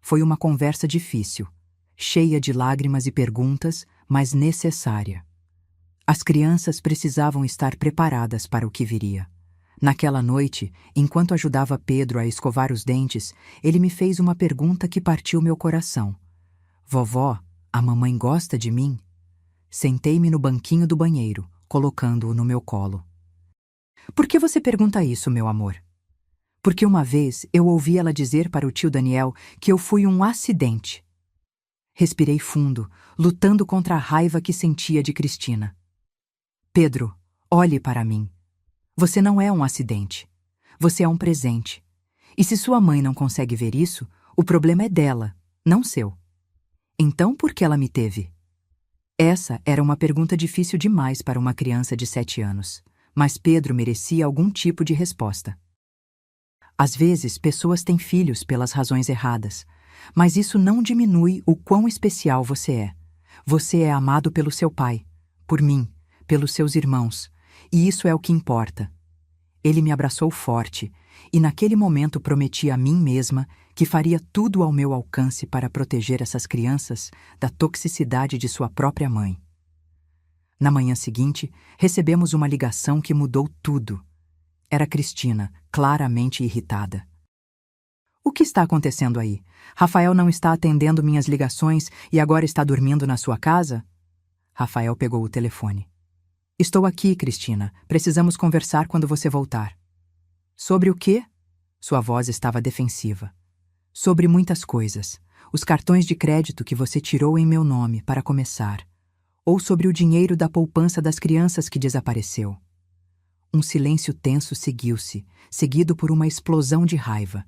Foi uma conversa difícil, cheia de lágrimas e perguntas, mas necessária. As crianças precisavam estar preparadas para o que viria. Naquela noite, enquanto ajudava Pedro a escovar os dentes, ele me fez uma pergunta que partiu meu coração. Vovó, a mamãe gosta de mim? Sentei-me no banquinho do banheiro, colocando-o no meu colo. Por que você pergunta isso, meu amor? Porque uma vez eu ouvi ela dizer para o tio Daniel que eu fui um acidente. Respirei fundo, lutando contra a raiva que sentia de Cristina. Pedro, olhe para mim. Você não é um acidente. Você é um presente. E se sua mãe não consegue ver isso, o problema é dela, não seu. Então por que ela me teve? Essa era uma pergunta difícil demais para uma criança de 7 anos, mas Pedro merecia algum tipo de resposta. Às vezes, pessoas têm filhos pelas razões erradas, mas isso não diminui o quão especial você é. Você é amado pelo seu pai, por mim, pelos seus irmãos, e isso é o que importa. Ele me abraçou forte, e naquele momento prometi a mim mesma que faria tudo ao meu alcance para proteger essas crianças da toxicidade de sua própria mãe. Na manhã seguinte, recebemos uma ligação que mudou tudo. Era Cristina, claramente irritada. O que está acontecendo aí? Rafael não está atendendo minhas ligações e agora está dormindo na sua casa? Rafael pegou o telefone. Estou aqui, Cristina. Precisamos conversar quando você voltar. Sobre o quê? Sua voz estava defensiva. Sobre muitas coisas. Os cartões de crédito que você tirou em meu nome, para começar. Ou sobre o dinheiro da poupança das crianças que desapareceu. Um silêncio tenso seguiu-se, seguido por uma explosão de raiva.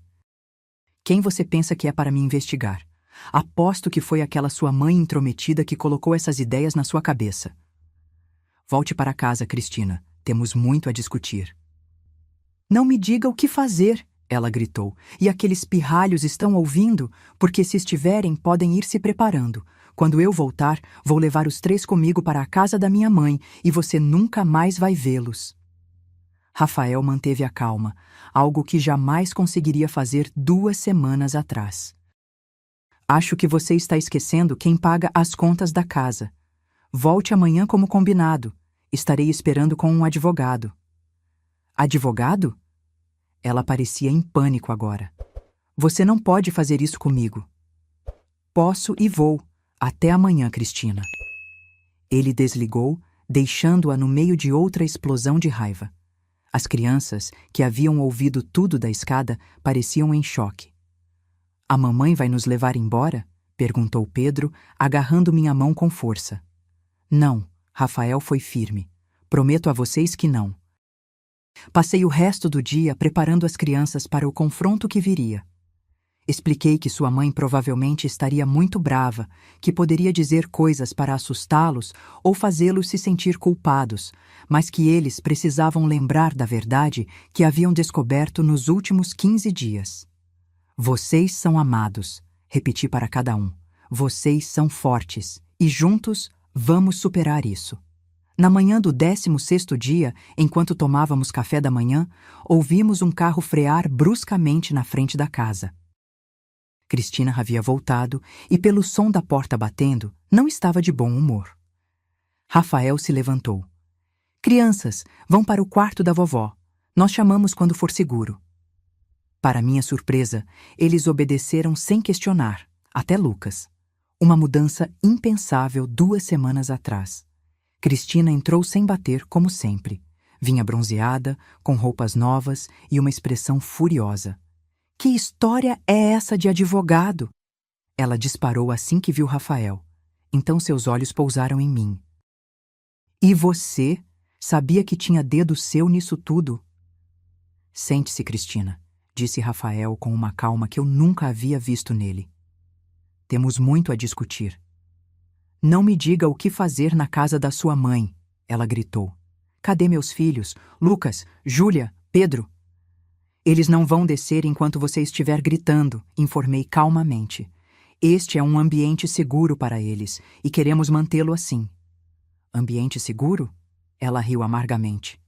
Quem você pensa que é para me investigar? Aposto que foi aquela sua mãe intrometida que colocou essas ideias na sua cabeça. Volte para casa, Cristina. Temos muito a discutir. Não me diga o que fazer, ela gritou. E aqueles pirralhos estão ouvindo? Porque se estiverem, podem ir se preparando. Quando eu voltar, vou levar os 3 comigo para a casa da minha mãe e você nunca mais vai vê-los. Rafael manteve a calma, algo que jamais conseguiria fazer 2 semanas atrás. Acho que você está esquecendo quem paga as contas da casa. Volte amanhã como combinado. Estarei esperando com um advogado. Advogado? Ela parecia em pânico agora. Você não pode fazer isso comigo. Posso e vou. Até amanhã, Cristina. Ele desligou, deixando-a no meio de outra explosão de raiva. As crianças, que haviam ouvido tudo da escada, pareciam em choque. A mamãe vai nos levar embora? Perguntou Pedro, agarrando minha mão com força. Não, Rafael foi firme. Prometo a vocês que não. Passei o resto do dia preparando as crianças para o confronto que viria. Expliquei que sua mãe provavelmente estaria muito brava, que poderia dizer coisas para assustá-los ou fazê-los se sentir culpados, mas que eles precisavam lembrar da verdade que haviam descoberto nos últimos 15 dias. Vocês são amados, repeti para cada um. Vocês são fortes e juntos vamos superar isso. Na manhã do 16º dia, enquanto tomávamos café da manhã, ouvimos um carro frear bruscamente na frente da casa. Cristina havia voltado e, pelo som da porta batendo, não estava de bom humor. Rafael se levantou. Crianças, vão para o quarto da vovó. Nós chamamos quando for seguro. Para minha surpresa, eles obedeceram sem questionar, até Lucas. Uma mudança impensável 2 semanas atrás. Cristina entrou sem bater, como sempre. Vinha bronzeada, com roupas novas e uma expressão furiosa. Que história é essa de advogado? Ela disparou assim que viu Rafael. Então seus olhos pousaram em mim. E você? Sabia que tinha dedo seu nisso tudo? Sente-se, Cristina, disse Rafael com uma calma que eu nunca havia visto nele. Temos muito a discutir. Não me diga o que fazer na casa da sua mãe, ela gritou. Cadê meus filhos? Lucas, Júlia, Pedro? Eles não vão descer enquanto você estiver gritando, informei calmamente. Este é um ambiente seguro para eles e queremos mantê-lo assim. Ambiente seguro? Ela riu amargamente.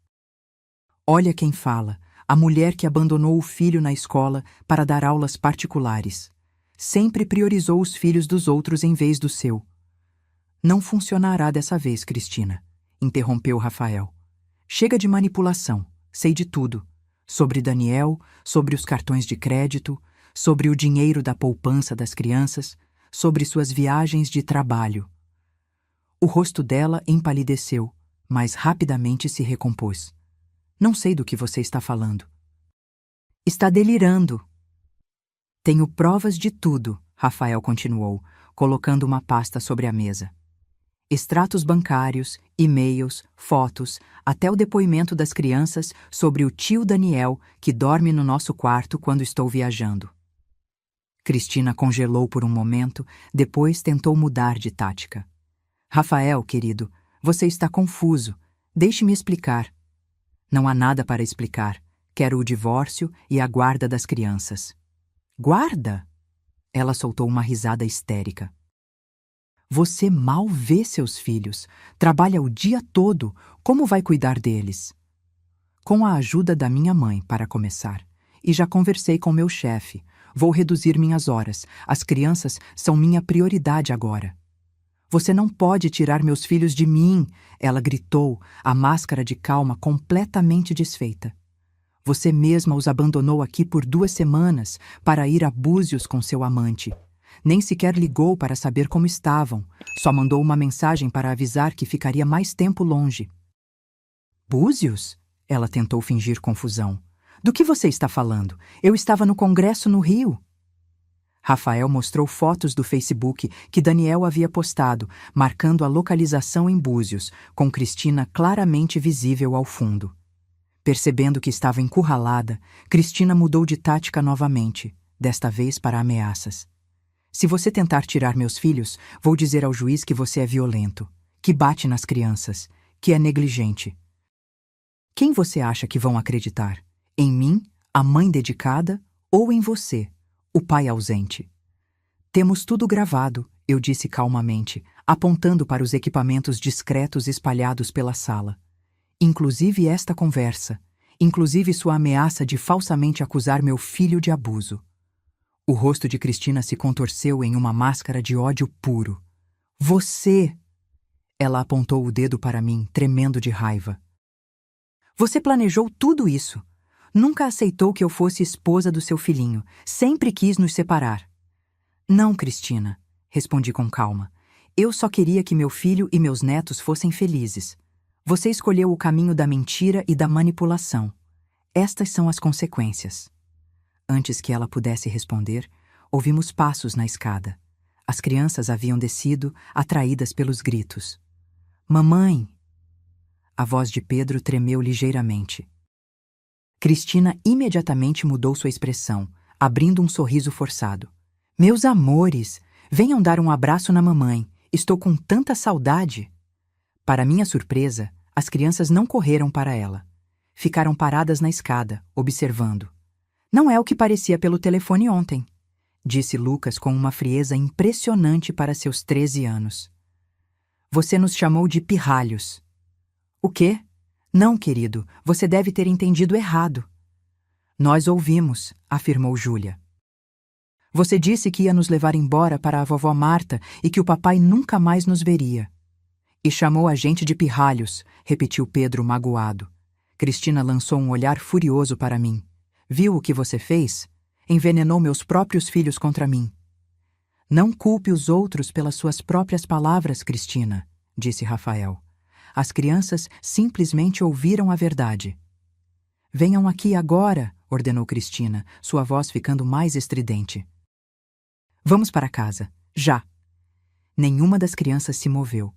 Olha quem fala, a mulher que abandonou o filho na escola para dar aulas particulares. Sempre priorizou os filhos dos outros em vez do seu. Não funcionará dessa vez, Cristina, interrompeu Rafael. Chega de manipulação, sei de tudo. Sobre Daniel, sobre os cartões de crédito, sobre o dinheiro da poupança das crianças, sobre suas viagens de trabalho. O rosto dela empalideceu, mas rapidamente se recompôs. Não sei do que você está falando. Está delirando. Tenho provas de tudo, Rafael continuou, colocando uma pasta sobre a mesa. Extratos bancários, e-mails, fotos, até o depoimento das crianças sobre o tio Daniel, que dorme no nosso quarto quando estou viajando. Cristina congelou por um momento, depois tentou mudar de tática. Rafael, querido, você está confuso. Deixe-me explicar. Não há nada para explicar. Quero o divórcio e a guarda das crianças. Guarda? Ela soltou uma risada histérica. Você mal vê seus filhos, trabalha o dia todo, como vai cuidar deles? Com a ajuda da minha mãe, para começar. E já conversei com meu chefe. Vou reduzir minhas horas. As crianças são minha prioridade agora. Você não pode tirar meus filhos de mim, ela gritou, a máscara de calma completamente desfeita. Você mesma os abandonou aqui por 2 semanas para ir a Búzios com seu amante. Nem sequer ligou para saber como estavam, só mandou uma mensagem para avisar que ficaria mais tempo longe. Búzios? Ela tentou fingir confusão. Do que você está falando? Eu estava no congresso no Rio. Rafael mostrou fotos do Facebook que Daniel havia postado, marcando a localização em Búzios, com Cristina claramente visível ao fundo. Percebendo que estava encurralada, Cristina mudou de tática novamente, desta vez para ameaças. Se você tentar tirar meus filhos, vou dizer ao juiz que você é violento, que bate nas crianças, que é negligente. Quem você acha que vão acreditar? Em mim, a mãe dedicada, ou em você, o pai ausente? Temos tudo gravado, eu disse calmamente, apontando para os equipamentos discretos espalhados pela sala. Inclusive esta conversa. inclusive sua ameaça de falsamente acusar meu filho de abuso. O rosto de Cristina se contorceu em uma máscara de ódio puro. Você! Ela apontou o dedo para mim, tremendo de raiva. Você planejou tudo isso. Nunca aceitou que eu fosse esposa do seu filhinho. Sempre quis nos separar. Não, Cristina, respondi com calma. Eu só queria que meu filho e meus netos fossem felizes. Você escolheu o caminho da mentira e da manipulação. Estas são as consequências. Antes que ela pudesse responder, ouvimos passos na escada. As crianças haviam descido, atraídas pelos gritos. Mamãe! A voz de Pedro tremeu ligeiramente. Cristina imediatamente mudou sua expressão, abrindo um sorriso forçado. Meus amores, venham dar um abraço na mamãe. Estou com tanta saudade. Para minha surpresa, as crianças não correram para ela. Ficaram paradas na escada, observando. Não é o que parecia pelo telefone ontem, disse Lucas com uma frieza impressionante para seus 13 anos. Você nos chamou de pirralhos. O quê? Não, querido, você deve ter entendido errado. Nós ouvimos, afirmou Júlia. Você disse que ia nos levar embora para a vovó Marta e que o papai nunca mais nos veria. E chamou a gente de pirralhos, repetiu Pedro magoado. Cristina lançou um olhar furioso para mim. Viu o que você fez? Envenenou meus próprios filhos contra mim. Não culpe os outros pelas suas próprias palavras, Cristina, disse Rafael. As crianças simplesmente ouviram a verdade. Venham aqui agora, ordenou Cristina, sua voz ficando mais estridente. Vamos para casa, já. Nenhuma das crianças se moveu.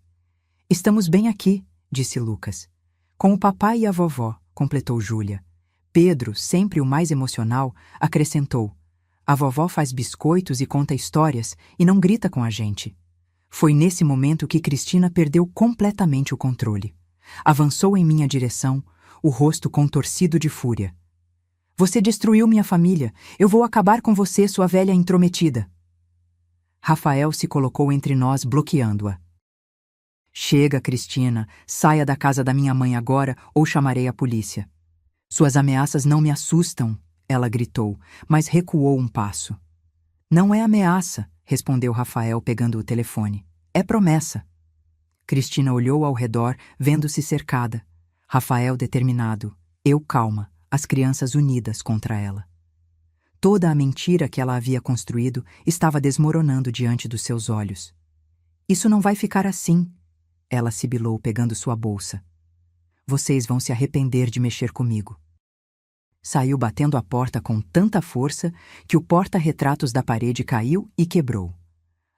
Estamos bem aqui, disse Lucas. Com o papai e a vovó, completou Júlia. Pedro, sempre o mais emocional, acrescentou. A vovó faz biscoitos e conta histórias e não grita com a gente. Foi nesse momento que Cristina perdeu completamente o controle. Avançou em minha direção, o rosto contorcido de fúria. Você destruiu minha família. Eu vou acabar com você, sua velha intrometida. Rafael se colocou entre nós, bloqueando-a. Chega, Cristina, saia da casa da minha mãe agora ou chamarei a polícia. Suas ameaças não me assustam, ela gritou, mas recuou um passo. Não é ameaça, respondeu Rafael pegando o telefone. É promessa. Cristina olhou ao redor, vendo-se cercada. Rafael determinado, eu calma, as crianças unidas contra ela. Toda a mentira que ela havia construído estava desmoronando diante dos seus olhos. Isso não vai ficar assim, ela sibilou pegando sua bolsa. Vocês vão se arrepender de mexer comigo. Saiu batendo a porta com tanta força que o porta-retratos da parede caiu e quebrou.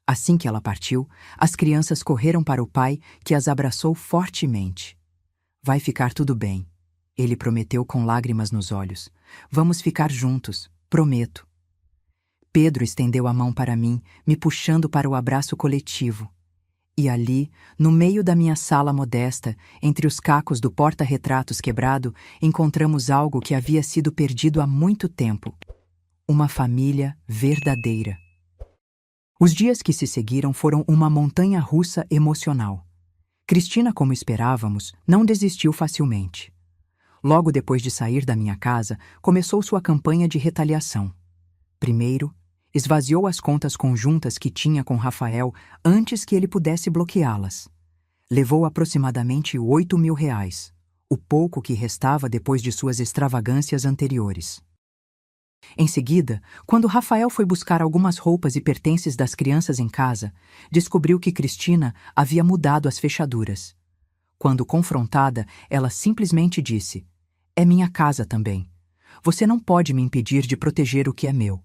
Assim que ela partiu, as crianças correram para o pai, que as abraçou fortemente. Vai ficar tudo bem, ele prometeu com lágrimas nos olhos. Vamos ficar juntos, prometo. Pedro estendeu a mão para mim, me puxando para o abraço coletivo. E ali, no meio da minha sala modesta, entre os cacos do porta-retratos quebrado, encontramos algo que havia sido perdido há muito tempo. Uma família verdadeira. Os dias que se seguiram foram uma montanha-russa emocional. Cristina, como esperávamos, não desistiu facilmente. Logo depois de sair da minha casa, começou sua campanha de retaliação. Primeiro, esvaziou as contas conjuntas que tinha com Rafael antes que ele pudesse bloqueá-las. Levou aproximadamente R$ 8.000, o pouco que restava depois de suas extravagâncias anteriores. Em seguida, quando Rafael foi buscar algumas roupas e pertences das crianças em casa, descobriu que Cristina havia mudado as fechaduras. Quando confrontada, ela simplesmente disse: "É minha casa também. Você não pode me impedir de proteger o que é meu."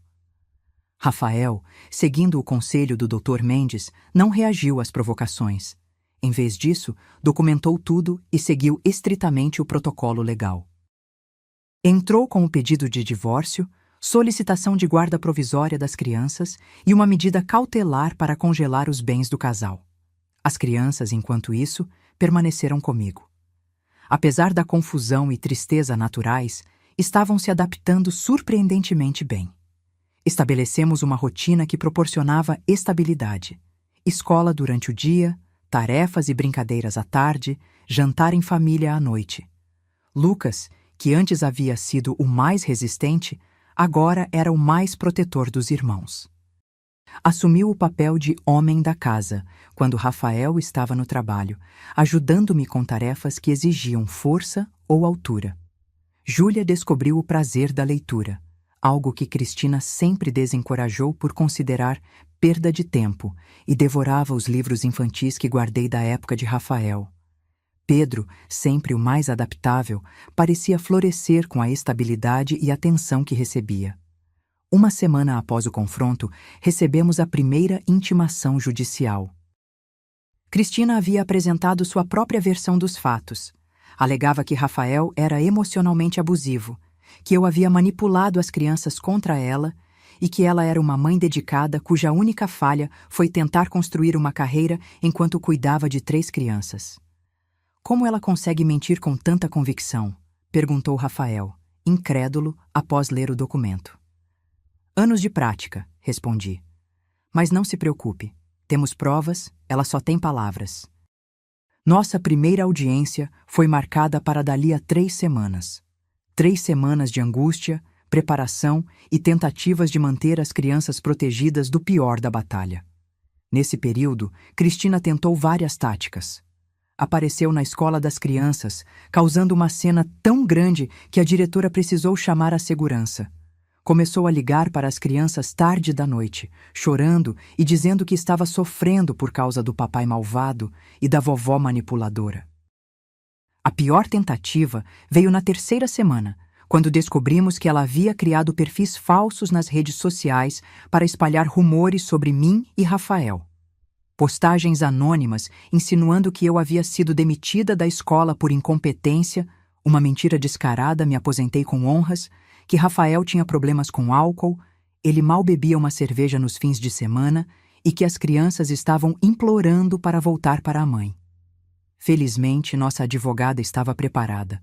Rafael, seguindo o conselho do Dr. Mendes, não reagiu às provocações. Em vez disso, documentou tudo e seguiu estritamente o protocolo legal. Entrou com o pedido de divórcio, solicitação de guarda provisória das crianças e uma medida cautelar para congelar os bens do casal. As crianças, enquanto isso, permaneceram comigo. Apesar da confusão e tristeza naturais, estavam se adaptando surpreendentemente bem. Estabelecemos uma rotina que proporcionava estabilidade. Escola durante o dia, tarefas e brincadeiras à tarde, jantar em família à noite. Lucas, que antes havia sido o mais resistente, agora era o mais protetor dos irmãos. Assumiu o papel de homem da casa, quando Rafael estava no trabalho, ajudando-me com tarefas que exigiam força ou altura. Júlia descobriu o prazer da leitura, algo que Cristina sempre desencorajou por considerar perda de tempo, e devorava os livros infantis que guardei da época de Rafael. Pedro, sempre o mais adaptável, parecia florescer com a estabilidade e atenção que recebia. Uma semana após o confronto, recebemos a primeira intimação judicial. Cristina havia apresentado sua própria versão dos fatos. Alegava que Rafael era emocionalmente abusivo, que eu havia manipulado as crianças contra ela e que ela era uma mãe dedicada cuja única falha foi tentar construir uma carreira enquanto cuidava de 3 crianças. Como ela consegue mentir com tanta convicção? Perguntou Rafael, incrédulo após ler o documento. Anos de prática, respondi. Mas não se preocupe, temos provas, ela só tem palavras. Nossa primeira audiência foi marcada para dali a 3 semanas. 3 semanas de angústia, preparação e tentativas de manter as crianças protegidas do pior da batalha. Nesse período, Cristina tentou várias táticas. Apareceu na escola das crianças, causando uma cena tão grande que a diretora precisou chamar a segurança. Começou a ligar para as crianças tarde da noite, chorando e dizendo que estava sofrendo por causa do papai malvado e da vovó manipuladora. A pior tentativa veio na 3ª semana, quando descobrimos que ela havia criado perfis falsos nas redes sociais para espalhar rumores sobre mim e Rafael. Postagens anônimas insinuando que eu havia sido demitida da escola por incompetência, uma mentira descarada, me aposentei com honras, que Rafael tinha problemas com álcool, ele mal bebia uma cerveja nos fins de semana e que as crianças estavam implorando para voltar para a mãe. Felizmente, nossa advogada estava preparada.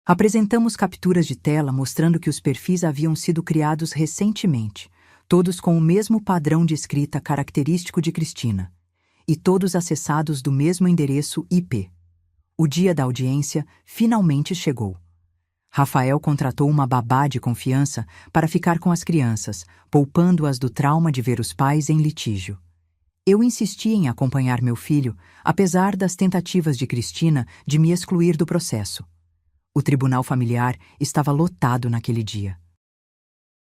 Apresentamos capturas de tela mostrando que os perfis haviam sido criados recentemente, todos com o mesmo padrão de escrita característico de Cristina, e todos acessados do mesmo endereço IP. O dia da audiência finalmente chegou. Rafael contratou uma babá de confiança para ficar com as crianças, poupando-as do trauma de ver os pais em litígio. Eu insisti em acompanhar meu filho, apesar das tentativas de Cristina de me excluir do processo. O tribunal familiar estava lotado naquele dia.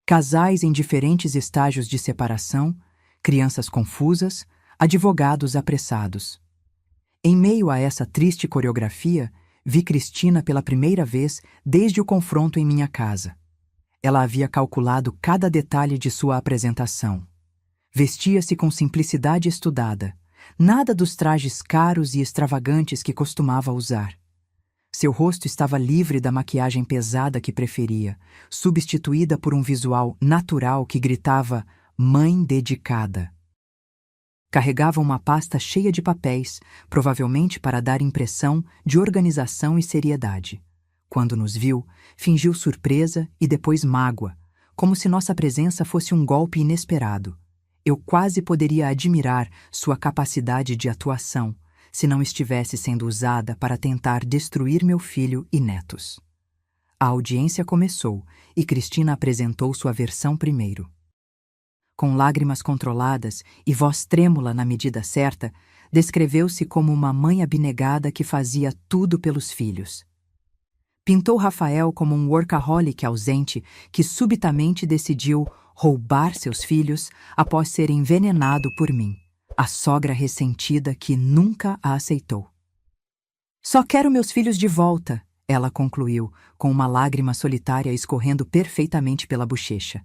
Casais em diferentes estágios de separação, crianças confusas, advogados apressados. Em meio a essa triste coreografia, vi Cristina pela primeira vez desde o confronto em minha casa. Ela havia calculado cada detalhe de sua apresentação. Vestia-se com simplicidade estudada, nada dos trajes caros e extravagantes que costumava usar. Seu rosto estava livre da maquiagem pesada que preferia, substituída por um visual natural que gritava "mãe dedicada". Carregava uma pasta cheia de papéis, provavelmente para dar impressão de organização e seriedade. Quando nos viu, fingiu surpresa e depois mágoa, como se nossa presença fosse um golpe inesperado. Eu quase poderia admirar sua capacidade de atuação, se não estivesse sendo usada para tentar destruir meu filho e netos. A audiência começou e Cristina apresentou sua versão primeiro. Com lágrimas controladas e voz trêmula na medida certa, descreveu-se como uma mãe abnegada que fazia tudo pelos filhos. Pintou Rafael como um workaholic ausente que subitamente decidiu roubar seus filhos após ser envenenado por mim, a sogra ressentida que nunca a aceitou. "Só quero meus filhos de volta", ela concluiu, com uma lágrima solitária escorrendo perfeitamente pela bochecha.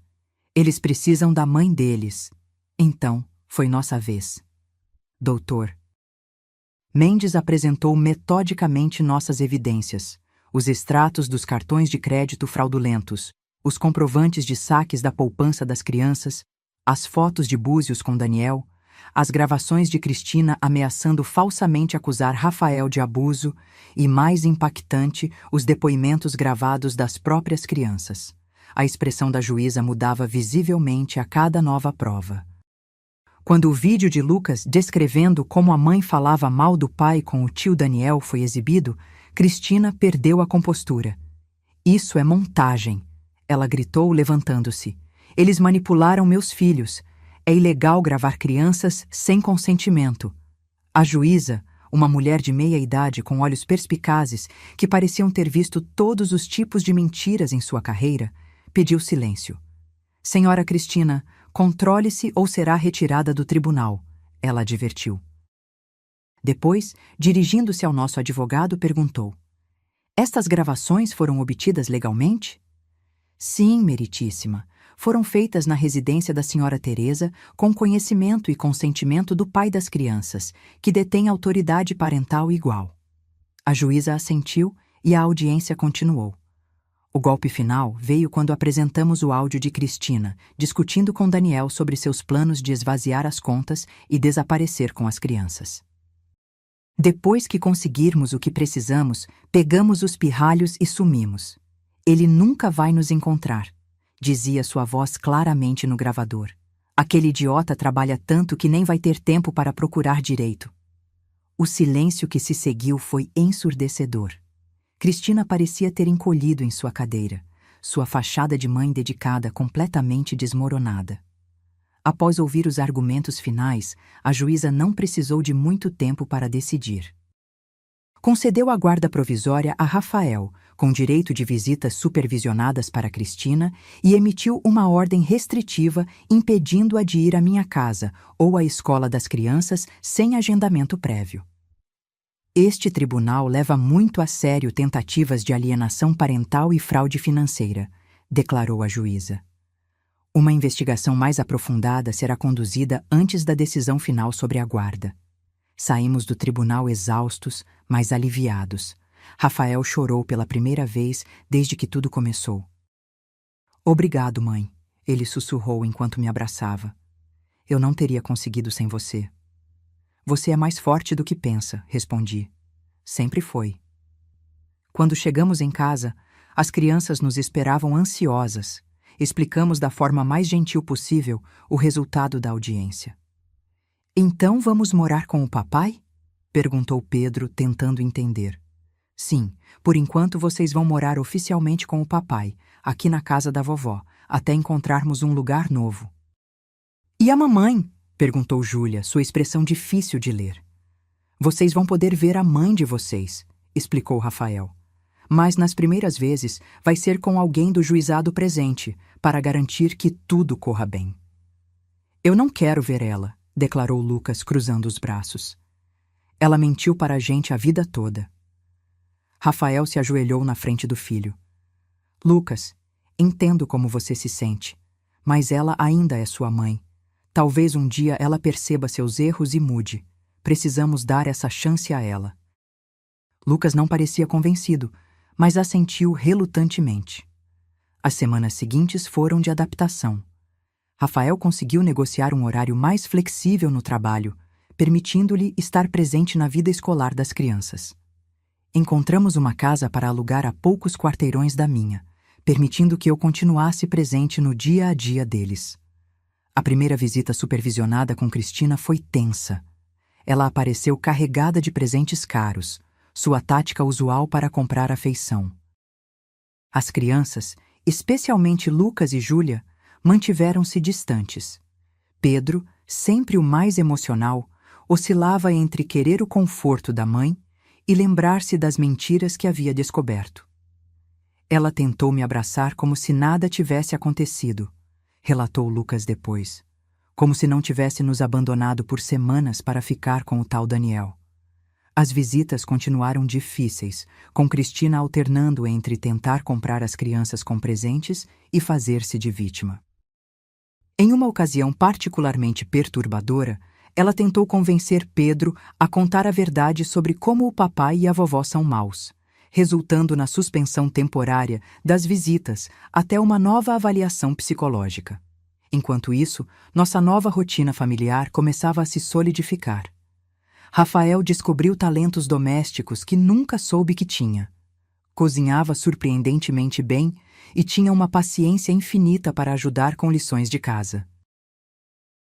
"Eles precisam da mãe deles." Então, foi nossa vez. Doutor. Mendes apresentou metodicamente nossas evidências, os extratos dos cartões de crédito fraudulentos, os comprovantes de saques da poupança das crianças, as fotos de Búzios com Daniel, as gravações de Cristina ameaçando falsamente acusar Rafael de abuso e, mais impactante, os depoimentos gravados das próprias crianças. A expressão da juíza mudava visivelmente a cada nova prova. Quando o vídeo de Lucas descrevendo como a mãe falava mal do pai com o tio Daniel foi exibido, Cristina perdeu a compostura Isso é montagem, ela gritou, levantando-se. Eles manipularam meus filhos. É ilegal gravar crianças sem consentimento. A juíza, uma mulher de meia idade com olhos perspicazes, que pareciam ter visto todos os tipos de mentiras em sua carreira, pediu silêncio. Senhora Cristina, controle-se ou será retirada do tribunal, ela advertiu. Depois, dirigindo-se ao nosso advogado, perguntou: estas gravações foram obtidas legalmente? Sim, meritíssima. Foram feitas na residência da senhora Teresa com conhecimento e consentimento do pai das crianças, que detém autoridade parental igual. A juíza assentiu e a audiência continuou. O golpe final veio quando apresentamos o áudio de Cristina, discutindo com Daniel sobre seus planos de esvaziar as contas e desaparecer com as crianças. Depois que conseguirmos o que precisamos, pegamos os pirralhos e sumimos. Ele nunca vai nos encontrar, dizia sua voz claramente no gravador. Aquele idiota trabalha tanto que nem vai ter tempo para procurar direito. O silêncio que se seguiu foi ensurdecedor. Cristina parecia ter encolhido em sua cadeira, sua fachada de mãe dedicada completamente desmoronada. Após ouvir os argumentos finais, a juíza não precisou de muito tempo para decidir. Concedeu a guarda provisória a Rafael, com direito de visitas supervisionadas para Cristina, e emitiu uma ordem restritiva impedindo-a de ir à minha casa ou à escola das crianças sem agendamento prévio. Este tribunal leva muito a sério tentativas de alienação parental e fraude financeira, declarou a juíza. Uma investigação mais aprofundada será conduzida antes da decisão final sobre a guarda. Saímos do tribunal exaustos, mas aliviados. Rafael chorou pela primeira vez desde que tudo começou. Obrigado, mãe, ele sussurrou enquanto me abraçava. Eu não teria conseguido sem você. Você é mais forte do que pensa, respondi. Sempre foi. Quando chegamos em casa, as crianças nos esperavam ansiosas. Explicamos da forma mais gentil possível o resultado da audiência. Então vamos morar com o papai? Perguntou Pedro, tentando entender. Sim, por enquanto vocês vão morar oficialmente com o papai, aqui na casa da vovó, até encontrarmos um lugar novo. E a mamãe? Perguntou Júlia, sua expressão difícil de ler. Vocês vão poder ver a mãe de vocês, explicou Rafael. Mas nas primeiras vezes vai ser com alguém do juizado presente, para garantir que tudo corra bem. Eu não quero ver ela, declarou Lucas, cruzando os braços. Ela mentiu para a gente a vida toda. Rafael se ajoelhou na frente do filho. Lucas, entendo como você se sente, mas ela ainda é sua mãe. Talvez um dia ela perceba seus erros e mude. Precisamos dar essa chance a ela. Lucas não parecia convencido, mas assentiu relutantemente. As semanas seguintes foram de adaptação. Rafael conseguiu negociar um horário mais flexível no trabalho, permitindo-lhe estar presente na vida escolar das crianças. Encontramos uma casa para alugar a poucos quarteirões da minha, permitindo que eu continuasse presente no dia a dia deles. A primeira visita supervisionada com Cristina foi tensa. Ela apareceu carregada de presentes caros, sua tática usual para comprar afeição. As crianças, especialmente Lucas e Júlia, mantiveram-se distantes. Pedro, sempre o mais emocional, oscilava entre querer o conforto da mãe e lembrar-se das mentiras que havia descoberto. Ela tentou me abraçar como se nada tivesse acontecido, relatou Lucas depois, como se não tivesse nos abandonado por semanas para ficar com o tal Daniel. As visitas continuaram difíceis, com Cristina alternando entre tentar comprar as crianças com presentes e fazer-se de vítima. Em uma ocasião particularmente perturbadora, ela tentou convencer Pedro a contar a verdade sobre como o papai e a vovó são maus, resultando na suspensão temporária das visitas até uma nova avaliação psicológica. Enquanto isso, nossa nova rotina familiar começava a se solidificar. Rafael descobriu talentos domésticos que nunca soube que tinha. Cozinhava surpreendentemente bem e tinha uma paciência infinita para ajudar com lições de casa.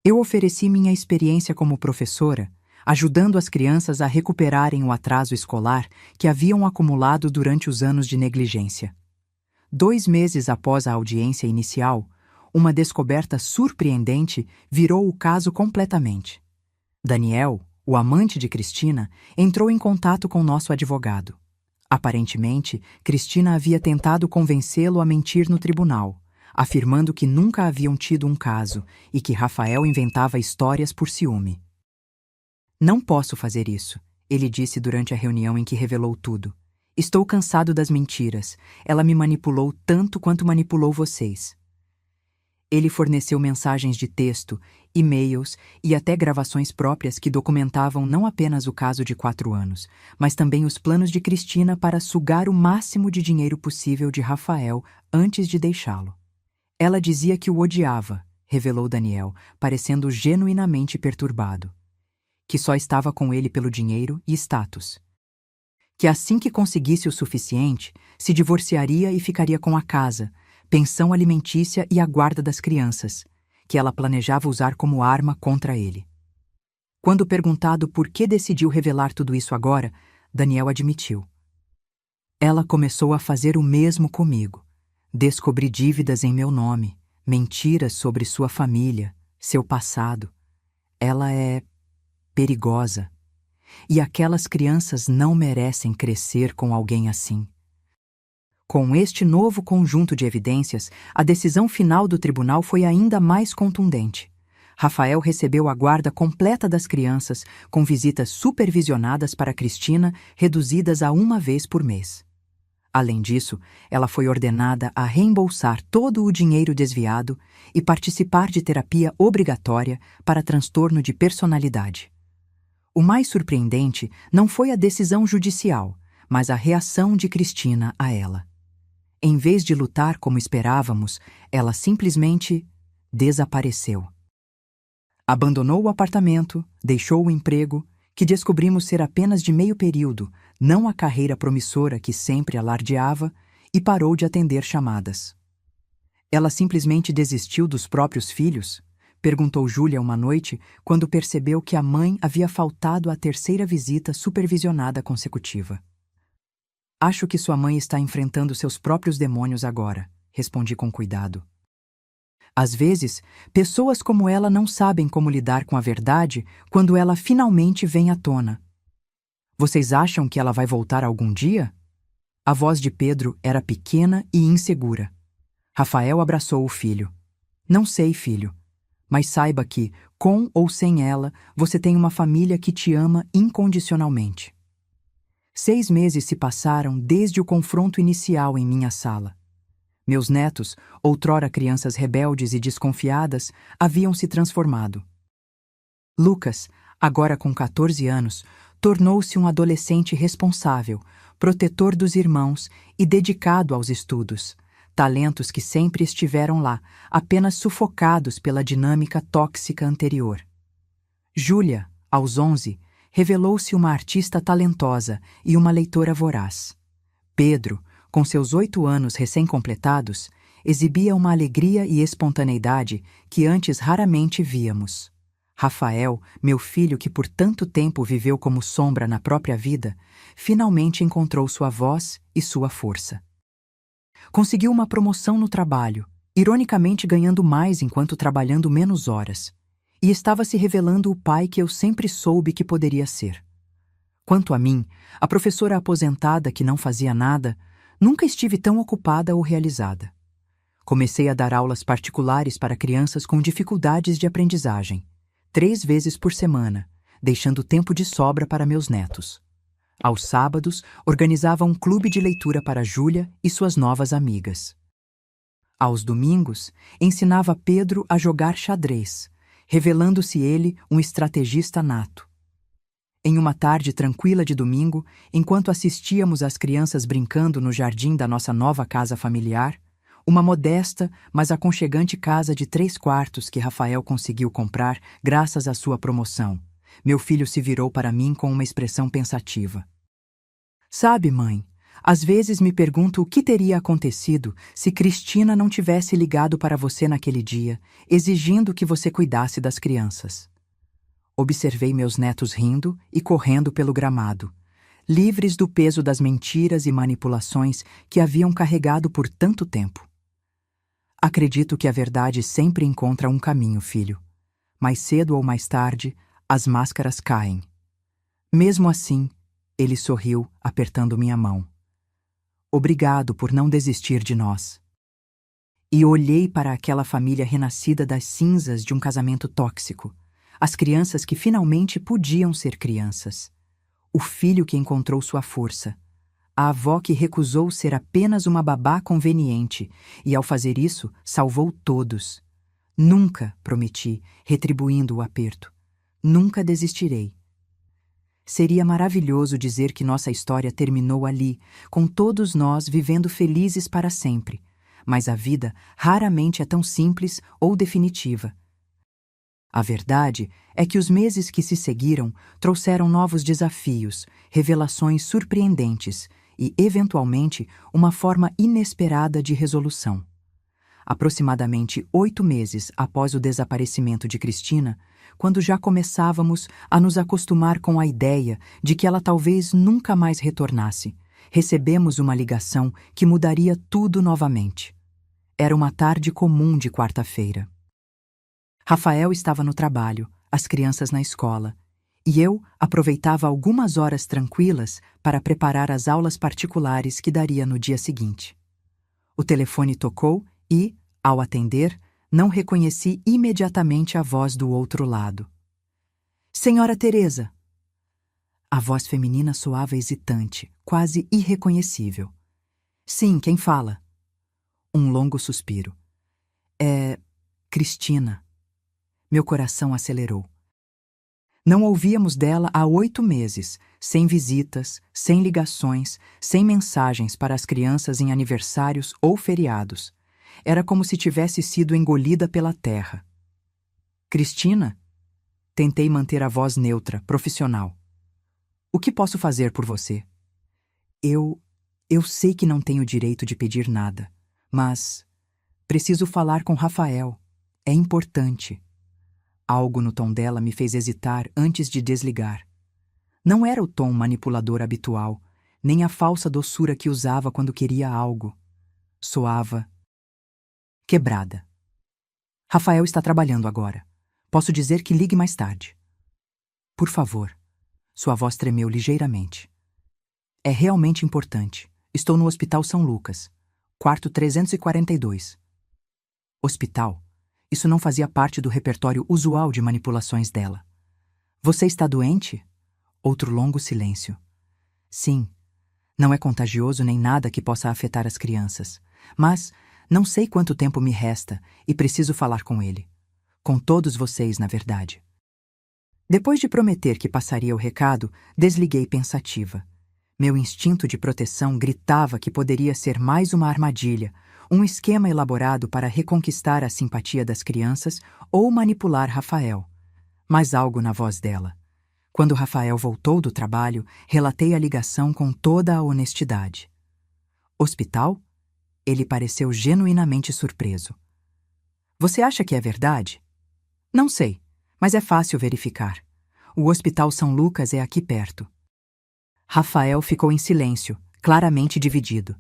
Eu ofereci minha experiência como professora, ajudando as crianças a recuperarem o atraso escolar que haviam acumulado durante os anos de negligência. 2 meses após a audiência inicial, uma descoberta surpreendente virou o caso completamente. Daniel, o amante de Cristina, entrou em contato com nosso advogado. Aparentemente, Cristina havia tentado convencê-lo a mentir no tribunal, afirmando que nunca haviam tido um caso e que Rafael inventava histórias por ciúme. Não posso fazer isso, ele disse durante a reunião em que revelou tudo. Estou cansado das mentiras. Ela me manipulou tanto quanto manipulou vocês. Ele forneceu mensagens de texto, e-mails e até gravações próprias que documentavam não apenas o caso de 4 anos, mas também os planos de Cristina para sugar o máximo de dinheiro possível de Rafael antes de deixá-lo. Ela dizia que o odiava, revelou Daniel, parecendo genuinamente perturbado. Que só estava com ele pelo dinheiro e status. Que assim que conseguisse o suficiente, se divorciaria e ficaria com a casa, pensão alimentícia e a guarda das crianças, que ela planejava usar como arma contra ele. Quando perguntado por que decidiu revelar tudo isso agora, Daniel admitiu. Ela começou a fazer o mesmo comigo. Descobri dívidas em meu nome, mentiras sobre sua família, seu passado. Ela é perigosa. E aquelas crianças não merecem crescer com alguém assim. Com este novo conjunto de evidências, a decisão final do tribunal foi ainda mais contundente. Rafael recebeu a guarda completa das crianças, com visitas supervisionadas para Cristina, reduzidas a 1 vez por mês. Além disso, ela foi ordenada a reembolsar todo o dinheiro desviado e participar de terapia obrigatória para transtorno de personalidade. O mais surpreendente não foi a decisão judicial, mas a reação de Cristina a ela. Em vez de lutar como esperávamos, ela simplesmente desapareceu. Abandonou o apartamento, deixou o emprego, que descobrimos ser apenas de meio período, não a carreira promissora que sempre alardeava, e parou de atender chamadas. Ela simplesmente desistiu dos próprios filhos? Perguntou Júlia uma noite, quando percebeu que a mãe havia faltado à 3ª visita supervisionada consecutiva. Acho que sua mãe está enfrentando seus próprios demônios agora, respondi com cuidado. Às vezes, pessoas como ela não sabem como lidar com a verdade quando ela finalmente vem à tona. Vocês acham que ela vai voltar algum dia? A voz de Pedro era pequena e insegura. Rafael abraçou o filho. Não sei, filho. Mas saiba que, com ou sem ela, você tem uma família que te ama incondicionalmente. 6 meses se passaram desde o confronto inicial em minha sala. Meus netos, outrora crianças rebeldes e desconfiadas, haviam se transformado. Lucas, agora com 14 anos, tornou-se um adolescente responsável, protetor dos irmãos e dedicado aos estudos. Talentos que sempre estiveram lá, apenas sufocados pela dinâmica tóxica anterior. Júlia, aos 11, revelou-se uma artista talentosa e uma leitora voraz. Pedro, com seus 8 anos recém-completados, exibia uma alegria e espontaneidade que antes raramente víamos. Rafael, meu filho que por tanto tempo viveu como sombra na própria vida, finalmente encontrou sua voz e sua força. Conseguiu uma promoção no trabalho, ironicamente ganhando mais enquanto trabalhando menos horas, e estava se revelando o pai que eu sempre soube que poderia ser. Quanto a mim, a professora aposentada que não fazia nada, nunca estive tão ocupada ou realizada. Comecei a dar aulas particulares para crianças com dificuldades de aprendizagem, 3 vezes por semana, deixando tempo de sobra para meus netos. Aos sábados, organizava um clube de leitura para Júlia e suas novas amigas. Aos domingos, ensinava Pedro a jogar xadrez, revelando-se ele um estrategista nato. Em uma tarde tranquila de domingo, enquanto assistíamos às crianças brincando no jardim da nossa nova casa familiar, uma modesta, mas aconchegante casa de 3 quartos que Rafael conseguiu comprar graças à sua promoção, meu filho se virou para mim com uma expressão pensativa. Sabe, mãe, às vezes me pergunto o que teria acontecido se Cristina não tivesse ligado para você naquele dia, exigindo que você cuidasse das crianças. Observei meus netos rindo e correndo pelo gramado. livres do peso das mentiras e manipulações que haviam carregado por tanto tempo. Acredito que a verdade sempre encontra um caminho, filho. Mais cedo ou mais tarde, as máscaras caem. Mesmo assim, ele sorriu, apertando minha mão. Obrigado por não desistir de nós. E olhei para aquela família renascida das cinzas de um casamento tóxico. As crianças que finalmente podiam ser crianças. O filho que encontrou sua força. A avó que recusou ser apenas uma babá conveniente e, ao fazer isso, salvou todos. Nunca, prometi, retribuindo o aperto. Nunca desistirei. Seria maravilhoso dizer que nossa história terminou ali, com todos nós vivendo felizes para sempre. Mas a vida raramente é tão simples ou definitiva. A verdade é que os meses que se seguiram trouxeram novos desafios, revelações surpreendentes e, eventualmente, uma forma inesperada de resolução. Aproximadamente 8 meses após o desaparecimento de Cristina, quando já começávamos a nos acostumar com a ideia de que ela talvez nunca mais retornasse, recebemos uma ligação que mudaria tudo novamente. Era uma tarde comum de quarta-feira. Rafael estava no trabalho, as crianças na escola, e eu aproveitava algumas horas tranquilas para preparar as aulas particulares que daria no dia seguinte. O telefone tocou e, ao atender, não reconheci imediatamente a voz do outro lado. Senhora Teresa! A voz feminina soava hesitante, quase irreconhecível. Sim, quem fala? Um longo suspiro. É Cristina. Meu coração acelerou. Não ouvíamos dela há 8 meses, sem visitas, sem ligações, sem mensagens para as crianças em aniversários ou feriados. Era como se tivesse sido engolida pela terra. Cristina? Tentei manter a voz neutra, profissional. O que posso fazer por você? Eu sei que não tenho direito de pedir nada, mas preciso falar com Rafael. É importante. Algo no tom dela me fez hesitar antes de desligar. Não era o tom manipulador habitual, nem a falsa doçura que usava quando queria algo. Soava quebrada. Rafael está trabalhando agora. Posso dizer que ligue mais tarde. Por favor. Sua voz tremeu ligeiramente. É realmente importante. Estou no Hospital São Lucas, quarto 342. Hospital? Isso não fazia parte do repertório usual de manipulações dela. Você está doente? Outro longo silêncio. Sim. Não é contagioso nem nada que possa afetar as crianças. Mas não sei quanto tempo me resta e preciso falar com ele. Com todos vocês, na verdade. Depois de prometer que passaria o recado, desliguei pensativa. Meu instinto de proteção gritava que poderia ser mais uma armadilha, um esquema elaborado para reconquistar a simpatia das crianças ou manipular Rafael. Mas algo na voz dela. Quando Rafael voltou do trabalho, relatei a ligação com toda a honestidade. Hospital? Ele pareceu genuinamente surpreso. Você acha que é verdade? Não sei, mas é fácil verificar. O Hospital São Lucas é aqui perto. Rafael ficou em silêncio, claramente dividido.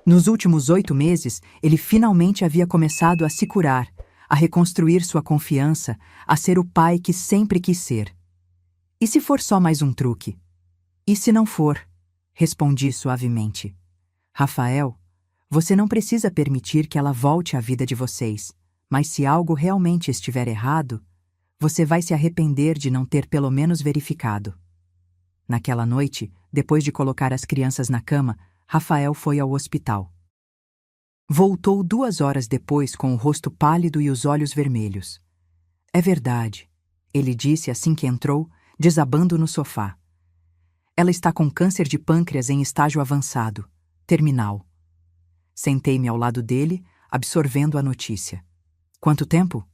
Nos últimos 8 meses, ele finalmente havia começado a se curar, a reconstruir sua confiança, a ser o pai que sempre quis ser. E se for só mais um truque? E se não for? Respondi suavemente. Rafael, você não precisa permitir que ela volte à vida de vocês, mas se algo realmente estiver errado, você vai se arrepender de não ter pelo menos verificado. Naquela noite, depois de colocar as crianças na cama, Rafael foi ao hospital. Voltou 2 horas depois com o rosto pálido e os olhos vermelhos. É verdade, ele disse assim que entrou, desabando no sofá. Ela está com câncer de pâncreas em estágio avançado, terminal. Sentei-me ao lado dele, absorvendo a notícia. Quanto tempo?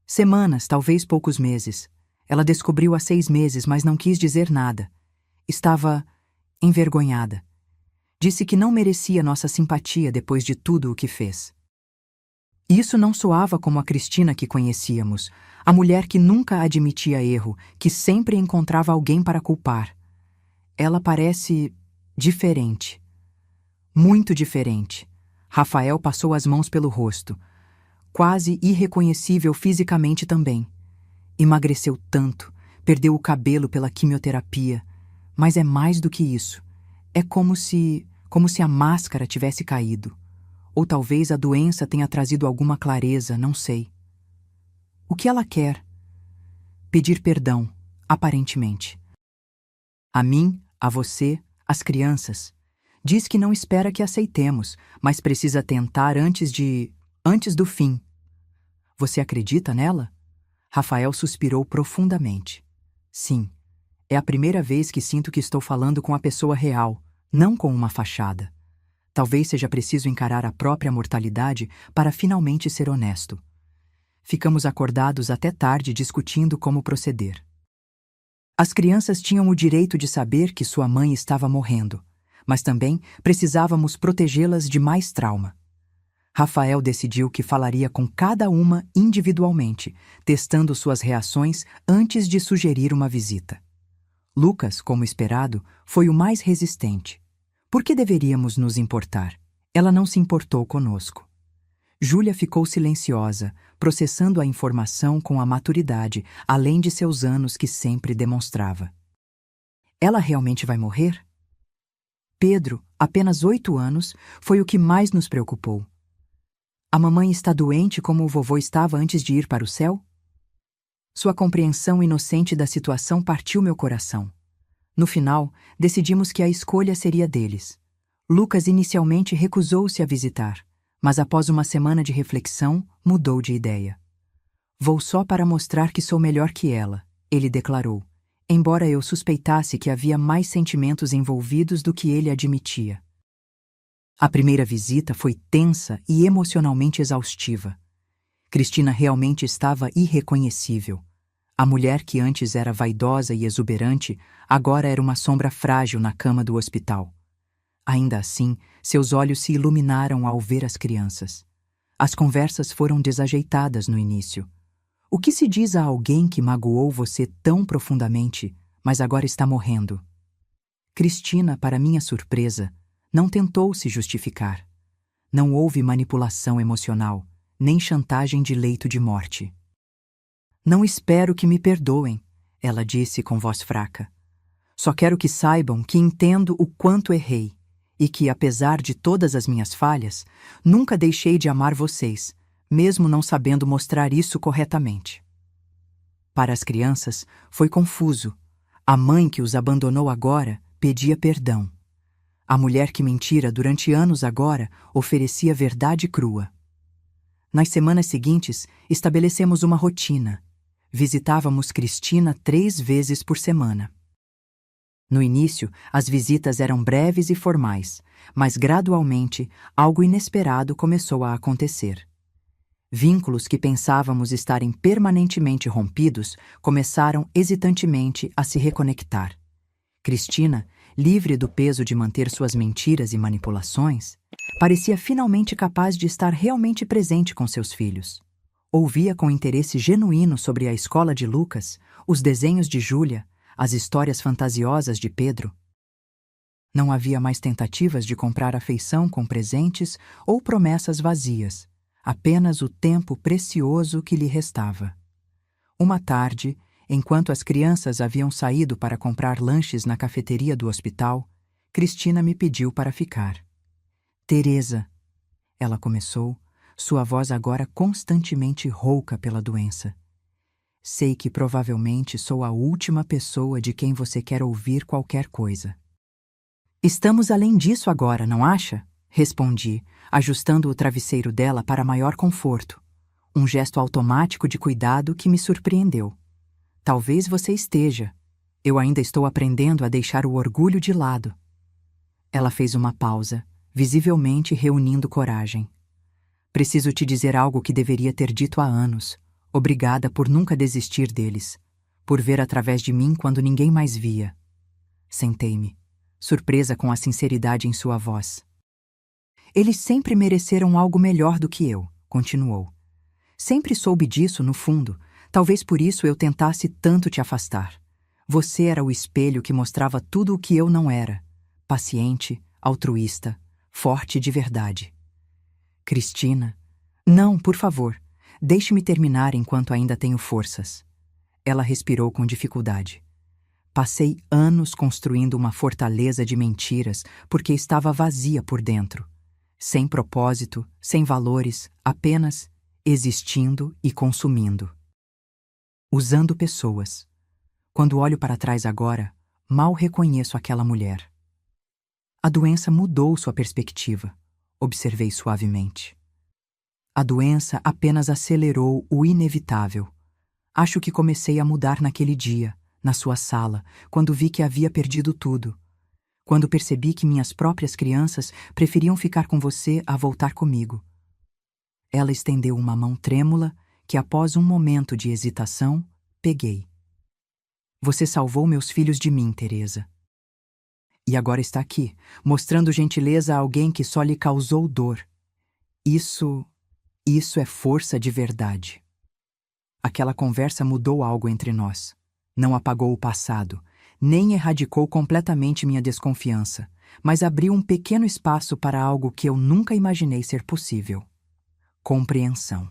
Semanas, talvez poucos meses. Ela descobriu há 6 meses, mas não quis dizer nada. Estava envergonhada. Disse que não merecia nossa simpatia depois de tudo o que fez. Isso não soava como a Cristina que conhecíamos, a mulher que nunca admitia erro, que sempre encontrava alguém para culpar. ela parece diferente. Muito diferente. Rafael passou as mãos pelo rosto. Quase irreconhecível fisicamente também. Emagreceu tanto, perdeu o cabelo pela quimioterapia. Mas é mais do que isso. É como se a máscara tivesse caído. Ou talvez a doença tenha trazido alguma clareza, não sei. O que ela quer? Pedir perdão, aparentemente. A mim, a você, às crianças. Diz que não espera que aceitemos, mas precisa tentar antes do fim. Você acredita nela? Rafael suspirou profundamente. Sim, é a primeira vez que sinto que estou falando com a pessoa real, não com uma fachada. Talvez seja preciso encarar a própria mortalidade para finalmente ser honesto. Ficamos acordados até tarde discutindo como proceder. As crianças tinham o direito de saber que sua mãe estava morrendo, mas também precisávamos protegê-las de mais trauma. Rafael decidiu que falaria com cada uma individualmente, testando suas reações antes de sugerir uma visita. Lucas, como esperado, foi o mais resistente. Por que deveríamos nos importar? Ela não se importou conosco. Júlia ficou silenciosa, processando a informação com a maturidade, além de seus anos que sempre demonstrava. Ela realmente vai morrer? Pedro, apenas 8 anos, foi o que mais nos preocupou. A mamãe está doente como o vovô estava antes de ir para o céu? Sua compreensão inocente da situação partiu meu coração. No final, decidimos que a escolha seria deles. Lucas inicialmente recusou-se a visitar, mas após uma semana de reflexão, mudou de ideia. Vou só para mostrar que sou melhor que ela, ele declarou, embora eu suspeitasse que havia mais sentimentos envolvidos do que ele admitia. A primeira visita foi tensa e emocionalmente exaustiva. Cristina realmente estava irreconhecível. A mulher que antes era vaidosa e exuberante, agora era uma sombra frágil na cama do hospital. Ainda assim, seus olhos se iluminaram ao ver as crianças. As conversas foram desajeitadas no início. O que se diz a alguém que magoou você tão profundamente, mas agora está morrendo? Cristina, para minha surpresa, não tentou se justificar. Não houve manipulação emocional, nem chantagem de leito de morte. Não espero que me perdoem, ela disse com voz fraca. Só quero que saibam que entendo o quanto errei e que, apesar de todas as minhas falhas, nunca deixei de amar vocês, mesmo não sabendo mostrar isso corretamente. Para as crianças, foi confuso. A mãe que os abandonou agora pedia perdão. A mulher que mentira durante anos agora oferecia verdade crua. Nas semanas seguintes, estabelecemos uma rotina. Visitávamos Cristina 3 vezes por semana. No início, as visitas eram breves e formais, mas gradualmente algo inesperado começou a acontecer. Vínculos que pensávamos estarem permanentemente rompidos começaram hesitantemente a se reconectar. Cristina, livre do peso de manter suas mentiras e manipulações, parecia finalmente capaz de estar realmente presente com seus filhos. Ouvia com interesse genuíno sobre a escola de Lucas, os desenhos de Júlia, as histórias fantasiosas de Pedro. Não havia mais tentativas de comprar afeição com presentes ou promessas vazias, apenas o tempo precioso que lhe restava. Uma tarde, enquanto as crianças haviam saído para comprar lanches na cafeteria do hospital, Cristina me pediu para ficar. Teresa, ela começou, sua voz agora constantemente rouca pela doença. Sei que provavelmente sou a última pessoa de quem você quer ouvir qualquer coisa. Estamos além disso agora, não acha? Respondi, ajustando o travesseiro dela para maior conforto. Um gesto automático de cuidado que me surpreendeu. Talvez você esteja. Eu ainda estou aprendendo a deixar o orgulho de lado. Ela fez uma pausa, visivelmente reunindo coragem. Preciso te dizer algo que deveria ter dito há anos. Obrigada por nunca desistir deles, por ver através de mim quando ninguém mais via. Sentei-me, surpresa com a sinceridade em sua voz. Eles sempre mereceram algo melhor do que eu, continuou. Sempre soube disso, no fundo, talvez por isso eu tentasse tanto te afastar. Você era o espelho que mostrava tudo o que eu não era: paciente, altruísta, forte de verdade. Cristina, não, por favor, deixe-me terminar enquanto ainda tenho forças. Ela respirou com dificuldade. Passei anos construindo uma fortaleza de mentiras porque estava vazia por dentro. Sem propósito, sem valores, apenas existindo e consumindo. Usando pessoas. Quando olho para trás agora, mal reconheço aquela mulher. A doença mudou sua perspectiva, observei suavemente. A doença apenas acelerou o inevitável. Acho que comecei a mudar naquele dia, na sua sala, quando vi que havia perdido tudo. Quando percebi que minhas próprias crianças preferiam ficar com você a voltar comigo. Ela estendeu uma mão trêmula que, após um momento de hesitação, peguei. Você salvou meus filhos de mim, Teresa. E agora está aqui, mostrando gentileza a alguém que só lhe causou dor. Isso é força de verdade. Aquela conversa mudou algo entre nós. Não apagou o passado, nem erradicou completamente minha desconfiança, mas abriu um pequeno espaço para algo que eu nunca imaginei ser possível: compreensão.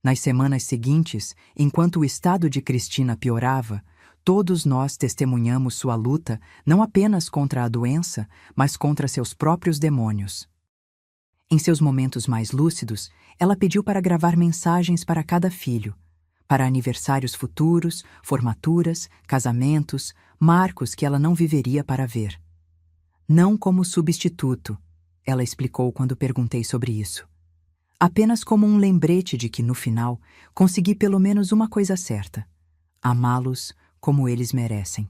Nas semanas seguintes, enquanto o estado de Cristina piorava, todos nós testemunhamos sua luta não apenas contra a doença, mas contra seus próprios demônios. Em seus momentos mais lúcidos, ela pediu para gravar mensagens para cada filho, para aniversários futuros, formaturas, casamentos, marcos que ela não viveria para ver. Não como substituto, ela explicou quando perguntei sobre isso. Apenas como um lembrete de que, no final, consegui pelo menos uma coisa certa: amá-los como eles merecem.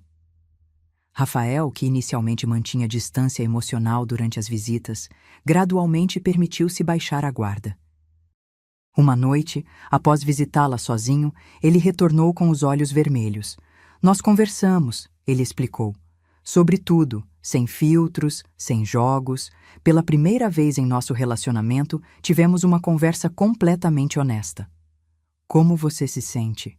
Rafael, que inicialmente mantinha distância emocional durante as visitas, gradualmente permitiu-se baixar a guarda. Uma noite, após visitá-la sozinho, ele retornou com os olhos vermelhos. Nós conversamos, ele explicou. Sobre tudo, sem filtros, sem jogos. Pela primeira vez em nosso relacionamento, tivemos uma conversa completamente honesta. Como você se sente?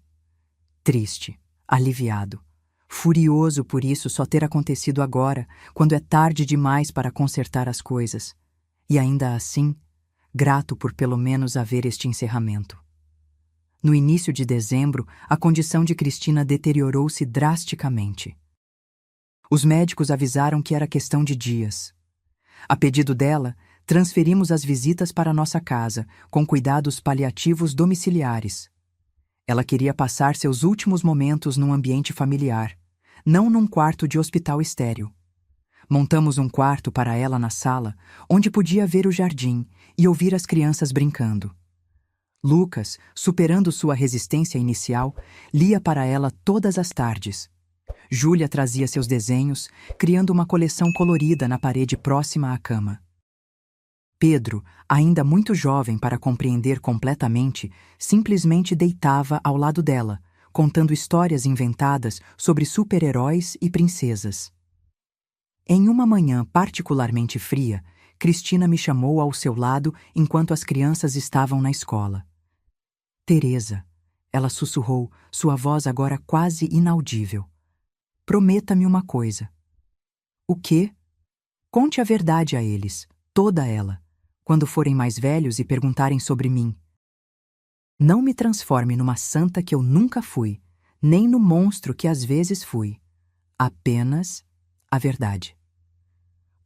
Triste, aliviado, furioso por isso só ter acontecido agora, quando é tarde demais para consertar as coisas. E ainda assim, grato por pelo menos haver este encerramento. No início de dezembro, a condição de Cristina deteriorou-se drasticamente. Os médicos avisaram que era questão de dias. A pedido dela, transferimos as visitas para nossa casa, com cuidados paliativos domiciliares. Ela queria passar seus últimos momentos num ambiente familiar, não num quarto de hospital estéril. Montamos um quarto para ela na sala, onde podia ver o jardim e ouvir as crianças brincando. Lucas, superando sua resistência inicial, lia para ela todas as tardes. Júlia trazia seus desenhos, criando uma coleção colorida na parede próxima à cama. Pedro, ainda muito jovem para compreender completamente, simplesmente deitava ao lado dela, contando histórias inventadas sobre super-heróis e princesas. Em uma manhã particularmente fria, Cristina me chamou ao seu lado enquanto as crianças estavam na escola. Teresa, ela sussurrou, sua voz agora quase inaudível. Prometa-me uma coisa. O quê? Conte a verdade a eles, toda ela, quando forem mais velhos e perguntarem sobre mim. Não me transforme numa santa que eu nunca fui, nem no monstro que às vezes fui. Apenas a verdade.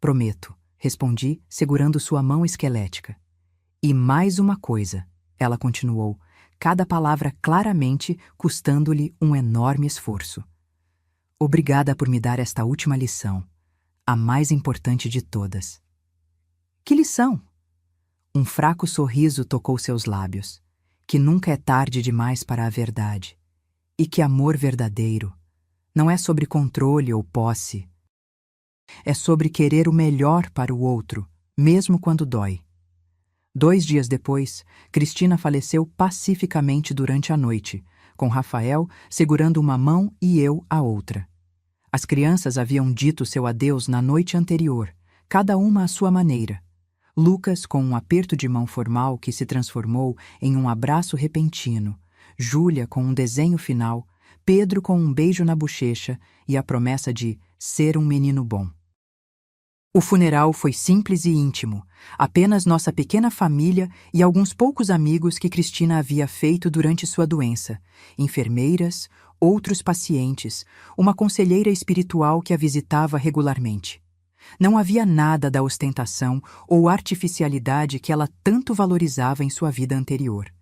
Prometo, respondi, segurando sua mão esquelética. E mais uma coisa, ela continuou, cada palavra claramente custando-lhe um enorme esforço. Obrigada por me dar esta última lição, a mais importante de todas. Que lição? Um fraco sorriso tocou seus lábios, que nunca é tarde demais para a verdade, e que amor verdadeiro não é sobre controle ou posse. É sobre querer o melhor para o outro, mesmo quando dói. 2 dias depois, Cristina faleceu pacificamente durante a noite, com Rafael segurando uma mão e eu a outra. As crianças haviam dito seu adeus na noite anterior, cada uma à sua maneira. Lucas com um aperto de mão formal que se transformou em um abraço repentino, Júlia com um desenho final, Pedro com um beijo na bochecha e a promessa de ser um menino bom. O funeral foi simples e íntimo, apenas nossa pequena família e alguns poucos amigos que Cristina havia feito durante sua doença, enfermeiras, outros pacientes, uma conselheira espiritual que a visitava regularmente. Não havia nada da ostentação ou artificialidade que ela tanto valorizava em sua vida anterior.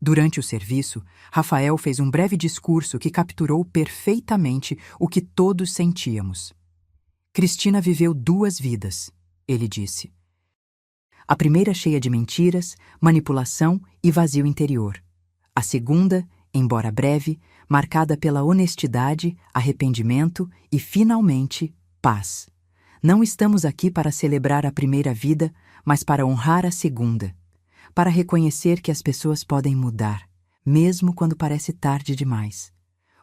Durante o serviço, Rafael fez um breve discurso que capturou perfeitamente o que todos sentíamos. Cristina viveu 2 vidas, ele disse. A primeira cheia de mentiras, manipulação e vazio interior. A segunda, embora breve, marcada pela honestidade, arrependimento e, finalmente, paz. Não estamos aqui para celebrar a primeira vida, mas para honrar a segunda. Para reconhecer que as pessoas podem mudar, mesmo quando parece tarde demais.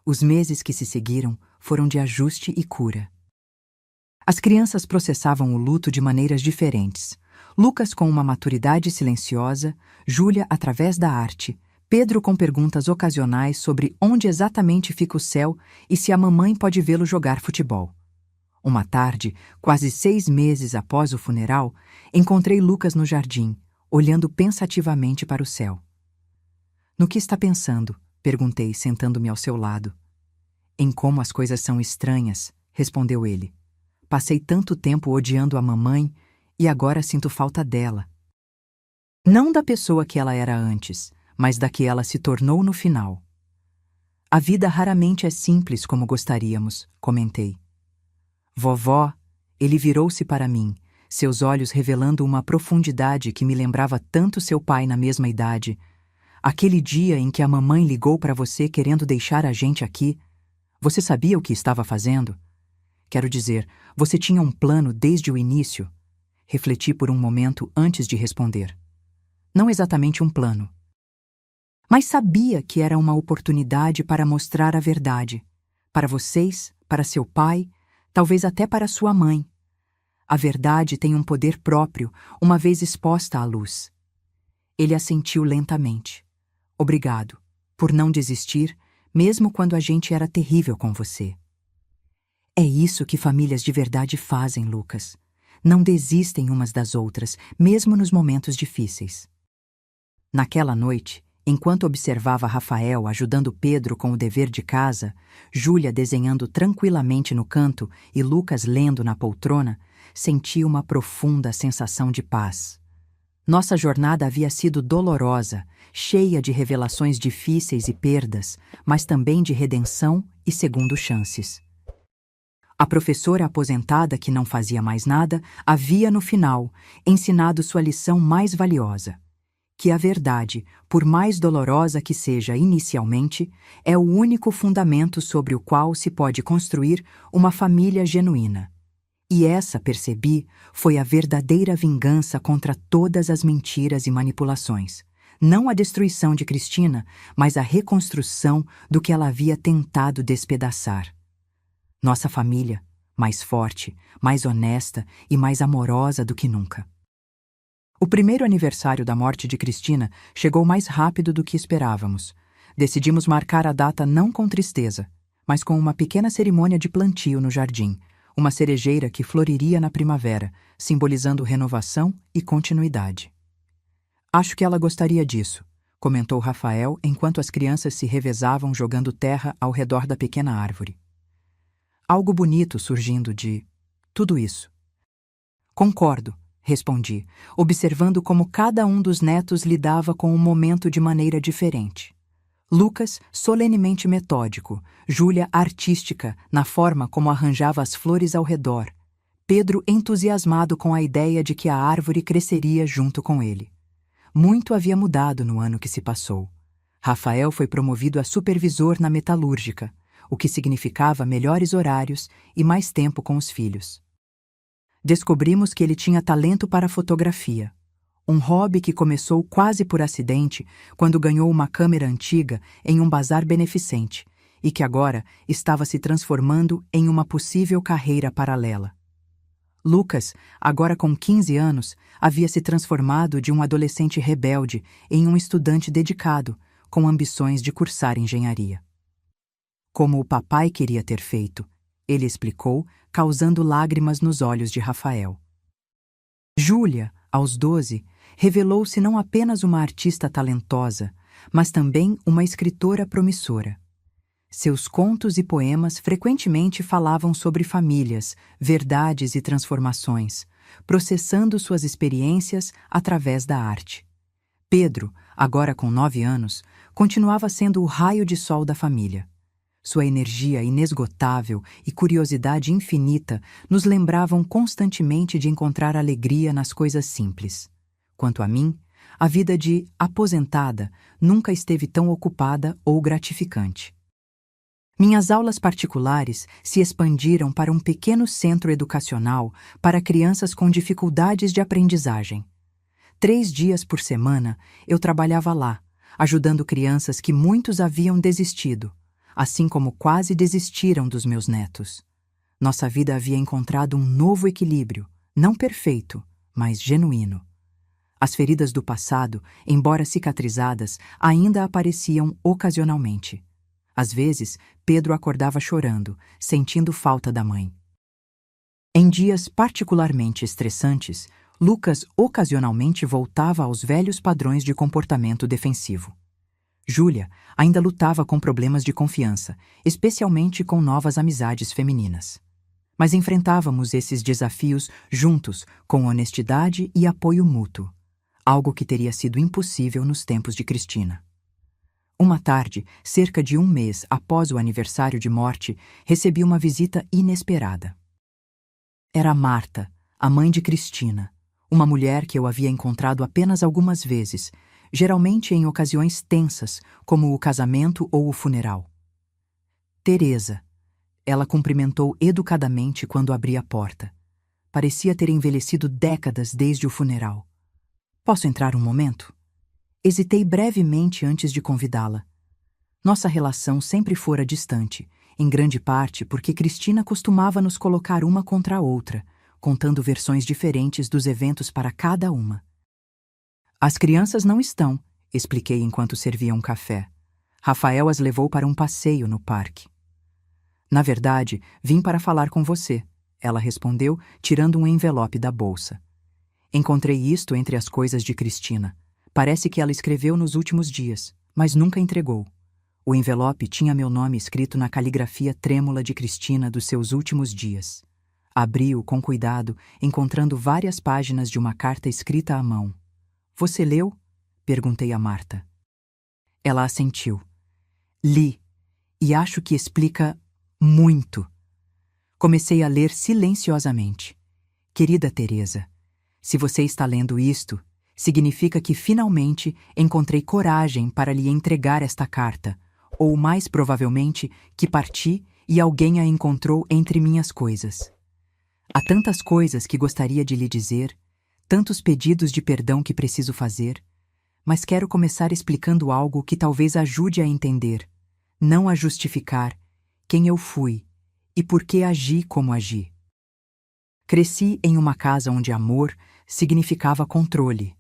Os meses que se seguiram foram de ajuste e cura. As crianças processavam o luto de maneiras diferentes. Lucas com uma maturidade silenciosa, Júlia através da arte, Pedro com perguntas ocasionais sobre onde exatamente fica o céu e se a mamãe pode vê-lo jogar futebol. Uma tarde, quase 6 meses após o funeral, encontrei Lucas no jardim, olhando pensativamente para o céu. No que está pensando? Perguntei, sentando-me ao seu lado. Em como as coisas são estranhas, respondeu ele. Passei tanto tempo odiando a mamãe e agora sinto falta dela. Não da pessoa que ela era antes, mas da que ela se tornou no final. A vida raramente é simples como gostaríamos, comentei. Vovó, ele virou-se para mim, seus olhos revelando uma profundidade que me lembrava tanto seu pai na mesma idade. Aquele dia em que a mamãe ligou para você querendo deixar a gente aqui, você sabia o que estava fazendo? Quero dizer, você tinha um plano desde o início? Refleti por um momento antes de responder. Não exatamente um plano. Mas sabia que era uma oportunidade para mostrar a verdade. Para vocês, para seu pai, talvez até para sua mãe. A verdade tem um poder próprio, uma vez exposta à luz. Ele assentiu lentamente. Obrigado, por não desistir, mesmo quando a gente era terrível com você. É isso que famílias de verdade fazem, Lucas. Não desistem umas das outras, mesmo nos momentos difíceis. Naquela noite, enquanto observava Rafael ajudando Pedro com o dever de casa, Júlia desenhando tranquilamente no canto e Lucas lendo na poltrona, senti uma profunda sensação de paz. Nossa jornada havia sido dolorosa, cheia de revelações difíceis e perdas, mas também de redenção e segundo chances. A professora aposentada que não fazia mais nada havia, no final, ensinado sua lição mais valiosa. Que a verdade, por mais dolorosa que seja inicialmente, é o único fundamento sobre o qual se pode construir uma família genuína. E essa, percebi, foi a verdadeira vingança contra todas as mentiras e manipulações. Não a destruição de Cristina, mas a reconstrução do que ela havia tentado despedaçar. Nossa família, mais forte, mais honesta e mais amorosa do que nunca. O primeiro aniversário da morte de Cristina chegou mais rápido do que esperávamos. Decidimos marcar a data não com tristeza, mas com uma pequena cerimônia de plantio no jardim, uma cerejeira que floriria na primavera, simbolizando renovação e continuidade. Acho que ela gostaria disso, comentou Rafael enquanto as crianças se revezavam jogando terra ao redor da pequena árvore. Algo bonito surgindo de tudo isso. Concordo, respondi, observando como cada um dos netos lidava com o momento de maneira diferente. Lucas, solenemente metódico, Júlia artística na forma como arranjava as flores ao redor, Pedro entusiasmado com a ideia de que a árvore cresceria junto com ele. Muito havia mudado no ano que se passou. Rafael foi promovido a supervisor na metalúrgica, o que significava melhores horários e mais tempo com os filhos. Descobrimos que ele tinha talento para fotografia, um hobby que começou quase por acidente quando ganhou uma câmera antiga em um bazar beneficente e que agora estava se transformando em uma possível carreira paralela. Lucas, agora com 15 anos, havia se transformado de um adolescente rebelde em um estudante dedicado, com ambições de cursar engenharia. Como o papai queria ter feito, ele explicou, causando lágrimas nos olhos de Rafael. Júlia, aos 12, revelou-se não apenas uma artista talentosa, mas também uma escritora promissora. Seus contos e poemas frequentemente falavam sobre famílias, verdades e transformações, processando suas experiências através da arte. Pedro, agora com 9 anos, continuava sendo o raio de sol da família. Sua energia inesgotável e curiosidade infinita nos lembravam constantemente de encontrar alegria nas coisas simples. Quanto a mim, a vida de aposentada nunca esteve tão ocupada ou gratificante. Minhas aulas particulares se expandiram para um pequeno centro educacional para crianças com dificuldades de aprendizagem. 3 dias por semana eu trabalhava lá, ajudando crianças que muitos haviam desistido, assim como quase desistiram dos meus netos. Nossa vida havia encontrado um novo equilíbrio, não perfeito, mas genuíno. As feridas do passado, embora cicatrizadas, ainda apareciam ocasionalmente. Às vezes, Pedro acordava chorando, sentindo falta da mãe. Em dias particularmente estressantes, Lucas ocasionalmente voltava aos velhos padrões de comportamento defensivo. Júlia ainda lutava com problemas de confiança, especialmente com novas amizades femininas. Mas enfrentávamos esses desafios juntos, com honestidade e apoio mútuo, algo que teria sido impossível nos tempos de Cristina. Uma tarde, cerca de 1 mês após o aniversário de morte, recebi uma visita inesperada. Era Marta, a mãe de Cristina, uma mulher que eu havia encontrado apenas algumas vezes, geralmente em ocasiões tensas, como o casamento ou o funeral. Teresa. Ela cumprimentou educadamente quando abri a porta. Parecia ter envelhecido décadas desde o funeral. Posso entrar um momento? Hesitei brevemente antes de convidá-la. Nossa relação sempre fora distante, em grande parte porque Cristina costumava nos colocar uma contra a outra, contando versões diferentes dos eventos para cada uma. As crianças não estão, expliquei enquanto servia um café. Rafael as levou para um passeio no parque. Na verdade, vim para falar com você, ela respondeu, tirando um envelope da bolsa. Encontrei isto entre as coisas de Cristina. Parece que ela escreveu nos últimos dias, mas nunca entregou. O envelope tinha meu nome escrito na caligrafia trêmula de Cristina dos seus últimos dias. Abri-o com cuidado, encontrando várias páginas de uma carta escrita à mão. Você leu? Perguntei a Marta. Ela assentiu. Li, e acho que explica muito. Comecei a ler silenciosamente. Querida Teresa, se você está lendo isto, significa que finalmente encontrei coragem para lhe entregar esta carta, ou mais provavelmente que parti e alguém a encontrou entre minhas coisas. Há tantas coisas que gostaria de lhe dizer, tantos pedidos de perdão que preciso fazer, mas quero começar explicando algo que talvez ajude a entender, não a justificar, quem eu fui e por que agi como agi. Cresci em uma casa onde amor significava controle.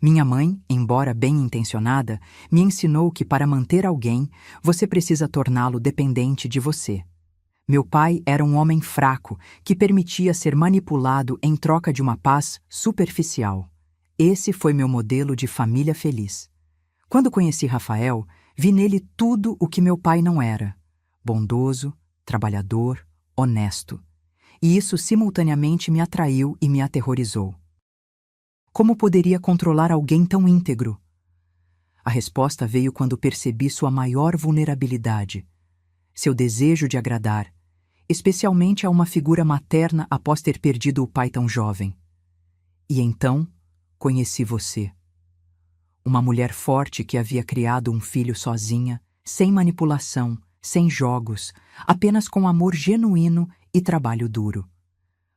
Minha mãe, embora bem-intencionada, me ensinou que para manter alguém, você precisa torná-lo dependente de você. Meu pai era um homem fraco, que permitia ser manipulado em troca de uma paz superficial. Esse foi meu modelo de família feliz. Quando conheci Rafael, vi nele tudo o que meu pai não era: bondoso, trabalhador, honesto. E isso simultaneamente me atraiu e me aterrorizou. Como poderia controlar alguém tão íntegro? A resposta veio quando percebi sua maior vulnerabilidade, seu desejo de agradar, especialmente a uma figura materna após ter perdido o pai tão jovem. E então, conheci você. Uma mulher forte que havia criado um filho sozinha, sem manipulação, sem jogos, apenas com amor genuíno e trabalho duro.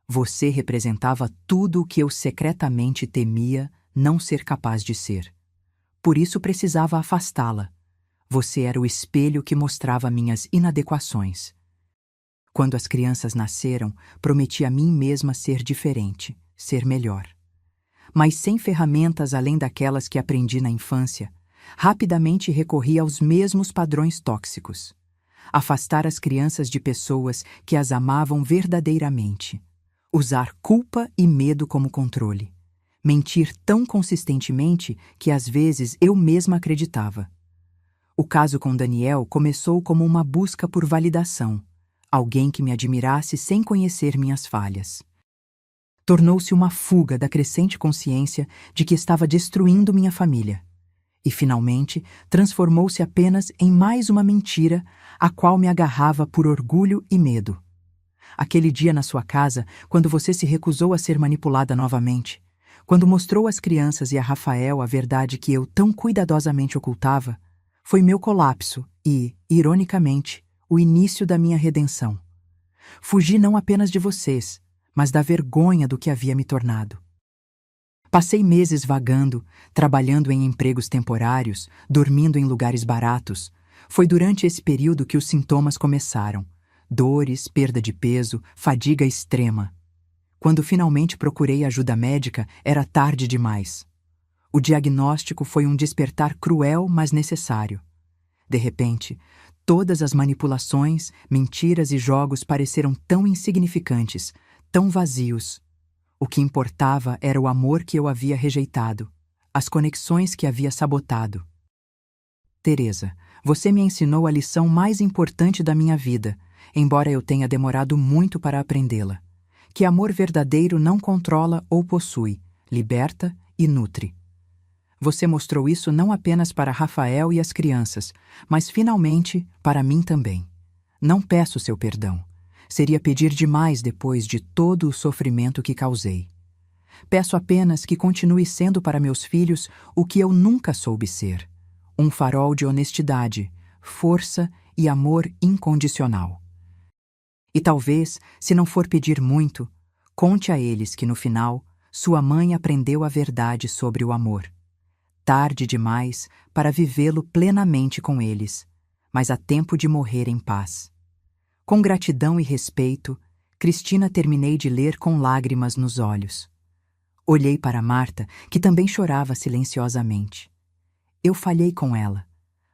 Você representava tudo o que eu secretamente temia não ser capaz de ser. Por isso precisava afastá-la. Você era o espelho que mostrava minhas inadequações. Quando as crianças nasceram, prometi a mim mesma ser diferente, ser melhor. Mas sem ferramentas além daquelas que aprendi na infância, rapidamente recorri aos mesmos padrões tóxicos. afastar as crianças de pessoas que as amavam verdadeiramente, usar culpa e medo como controle, mentir tão consistentemente que às vezes eu mesma acreditava. O caso com Daniel começou como uma busca por validação, alguém que me admirasse sem conhecer minhas falhas. Tornou-se uma fuga da crescente consciência de que estava destruindo minha família. E, finalmente, transformou-se apenas em mais uma mentira a qual me agarrava por orgulho e medo. Aquele dia na sua casa, quando você se recusou a ser manipulada novamente, quando mostrou às crianças e a Rafael a verdade que eu tão cuidadosamente ocultava, foi meu colapso e, ironicamente, o início da minha redenção. Fugi não apenas de vocês, mas da vergonha do que havia me tornado. Passei meses vagando, trabalhando em empregos temporários, dormindo em lugares baratos. Foi durante esse período que os sintomas começaram: dores, perda de peso, fadiga extrema. Quando finalmente procurei ajuda médica, era tarde demais. O diagnóstico foi um despertar cruel, mas necessário. De repente, todas as manipulações, mentiras e jogos pareceram tão insignificantes, tão vazios. O que importava era o amor que eu havia rejeitado, as conexões que havia sabotado. Teresa, você me ensinou a lição mais importante da minha vida, embora eu tenha demorado muito para aprendê-la. Que amor verdadeiro não controla ou possui, liberta e nutre. Você mostrou isso não apenas para Rafael e as crianças, mas finalmente para mim também. Não peço seu perdão. Seria pedir demais depois de todo o sofrimento que causei. Peço apenas que continue sendo para meus filhos o que eu nunca soube ser: um farol de honestidade, força e amor incondicional. E talvez, se não for pedir muito, conte a eles que no final, sua mãe aprendeu a verdade sobre o amor. Tarde demais para vivê-lo plenamente com eles, mas há tempo de morrer em paz. Com gratidão e respeito, Cristina terminei de ler com lágrimas nos olhos. Olhei para Marta, que também chorava silenciosamente. Eu falhei com ela.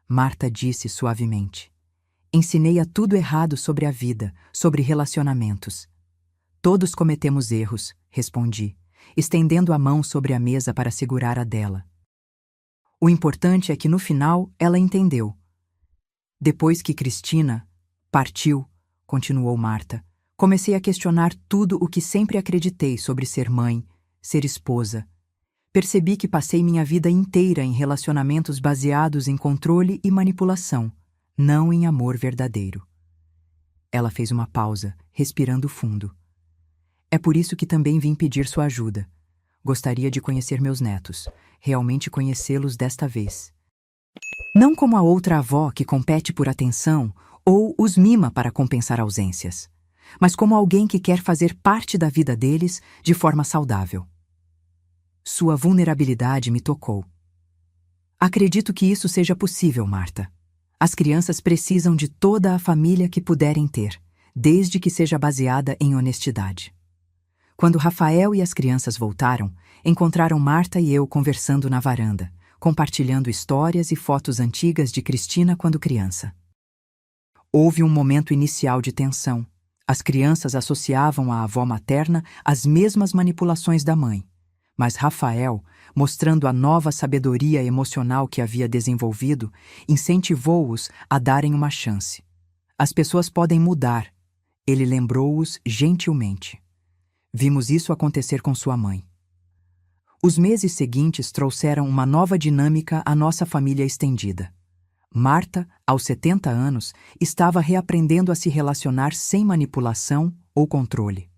Marta disse suavemente. Ensinei-a tudo errado sobre a vida, sobre relacionamentos. Todos cometemos erros, respondi, estendendo a mão sobre a mesa para segurar a dela. O importante é que no final ela entendeu. Depois que Cristina partiu, continuou Marta, comecei a questionar tudo o que sempre acreditei sobre ser mãe, ser esposa. Percebi que passei minha vida inteira em relacionamentos baseados em controle e manipulação, não em amor verdadeiro. Ela fez uma pausa, respirando fundo. É por isso que também vim pedir sua ajuda. Gostaria de conhecer meus netos, realmente conhecê-los desta vez. Não como a outra avó que compete por atenção ou os mima para compensar ausências, mas como alguém que quer fazer parte da vida deles de forma saudável. Sua vulnerabilidade me tocou. Acredito que isso seja possível, Marta. As crianças precisam de toda a família que puderem ter, desde que seja baseada em honestidade. Quando Rafael e as crianças voltaram, encontraram Marta e eu conversando na varanda, compartilhando histórias e fotos antigas de Cristina quando criança. Houve um momento inicial de tensão. As crianças associavam a avó materna às mesmas manipulações da mãe, mas Rafael, mostrando a nova sabedoria emocional que havia desenvolvido, incentivou-os a darem uma chance. As pessoas podem mudar, ele lembrou-os gentilmente. Vimos isso acontecer com sua mãe. Os meses seguintes trouxeram uma nova dinâmica à nossa família estendida. Marta, aos 70 anos, estava reaprendendo a se relacionar sem manipulação ou controle.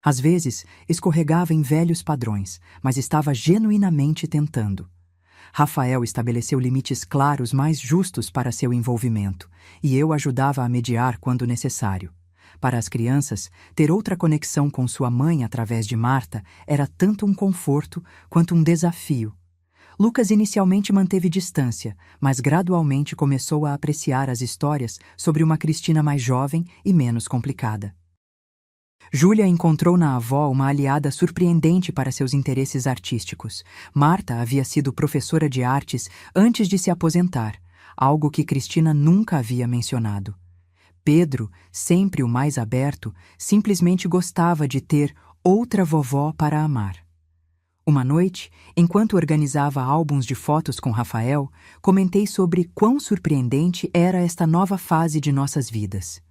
Às vezes, escorregava em velhos padrões, mas estava genuinamente tentando. Rafael estabeleceu limites claros mais justos para seu envolvimento, e eu ajudava a mediar quando necessário. Para as crianças, ter outra conexão com sua mãe através de Marta era tanto um conforto quanto um desafio. Lucas inicialmente manteve distância, mas gradualmente começou a apreciar as histórias sobre uma Cristina mais jovem e menos complicada. Júlia encontrou na avó uma aliada surpreendente para seus interesses artísticos. Marta havia sido professora de artes antes de se aposentar, algo que Cristina nunca havia mencionado. Pedro, sempre o mais aberto, simplesmente gostava de ter outra vovó para amar. Uma noite, enquanto organizava álbuns de fotos com Rafael, comentei sobre quão surpreendente era esta nova fase de nossas vidas.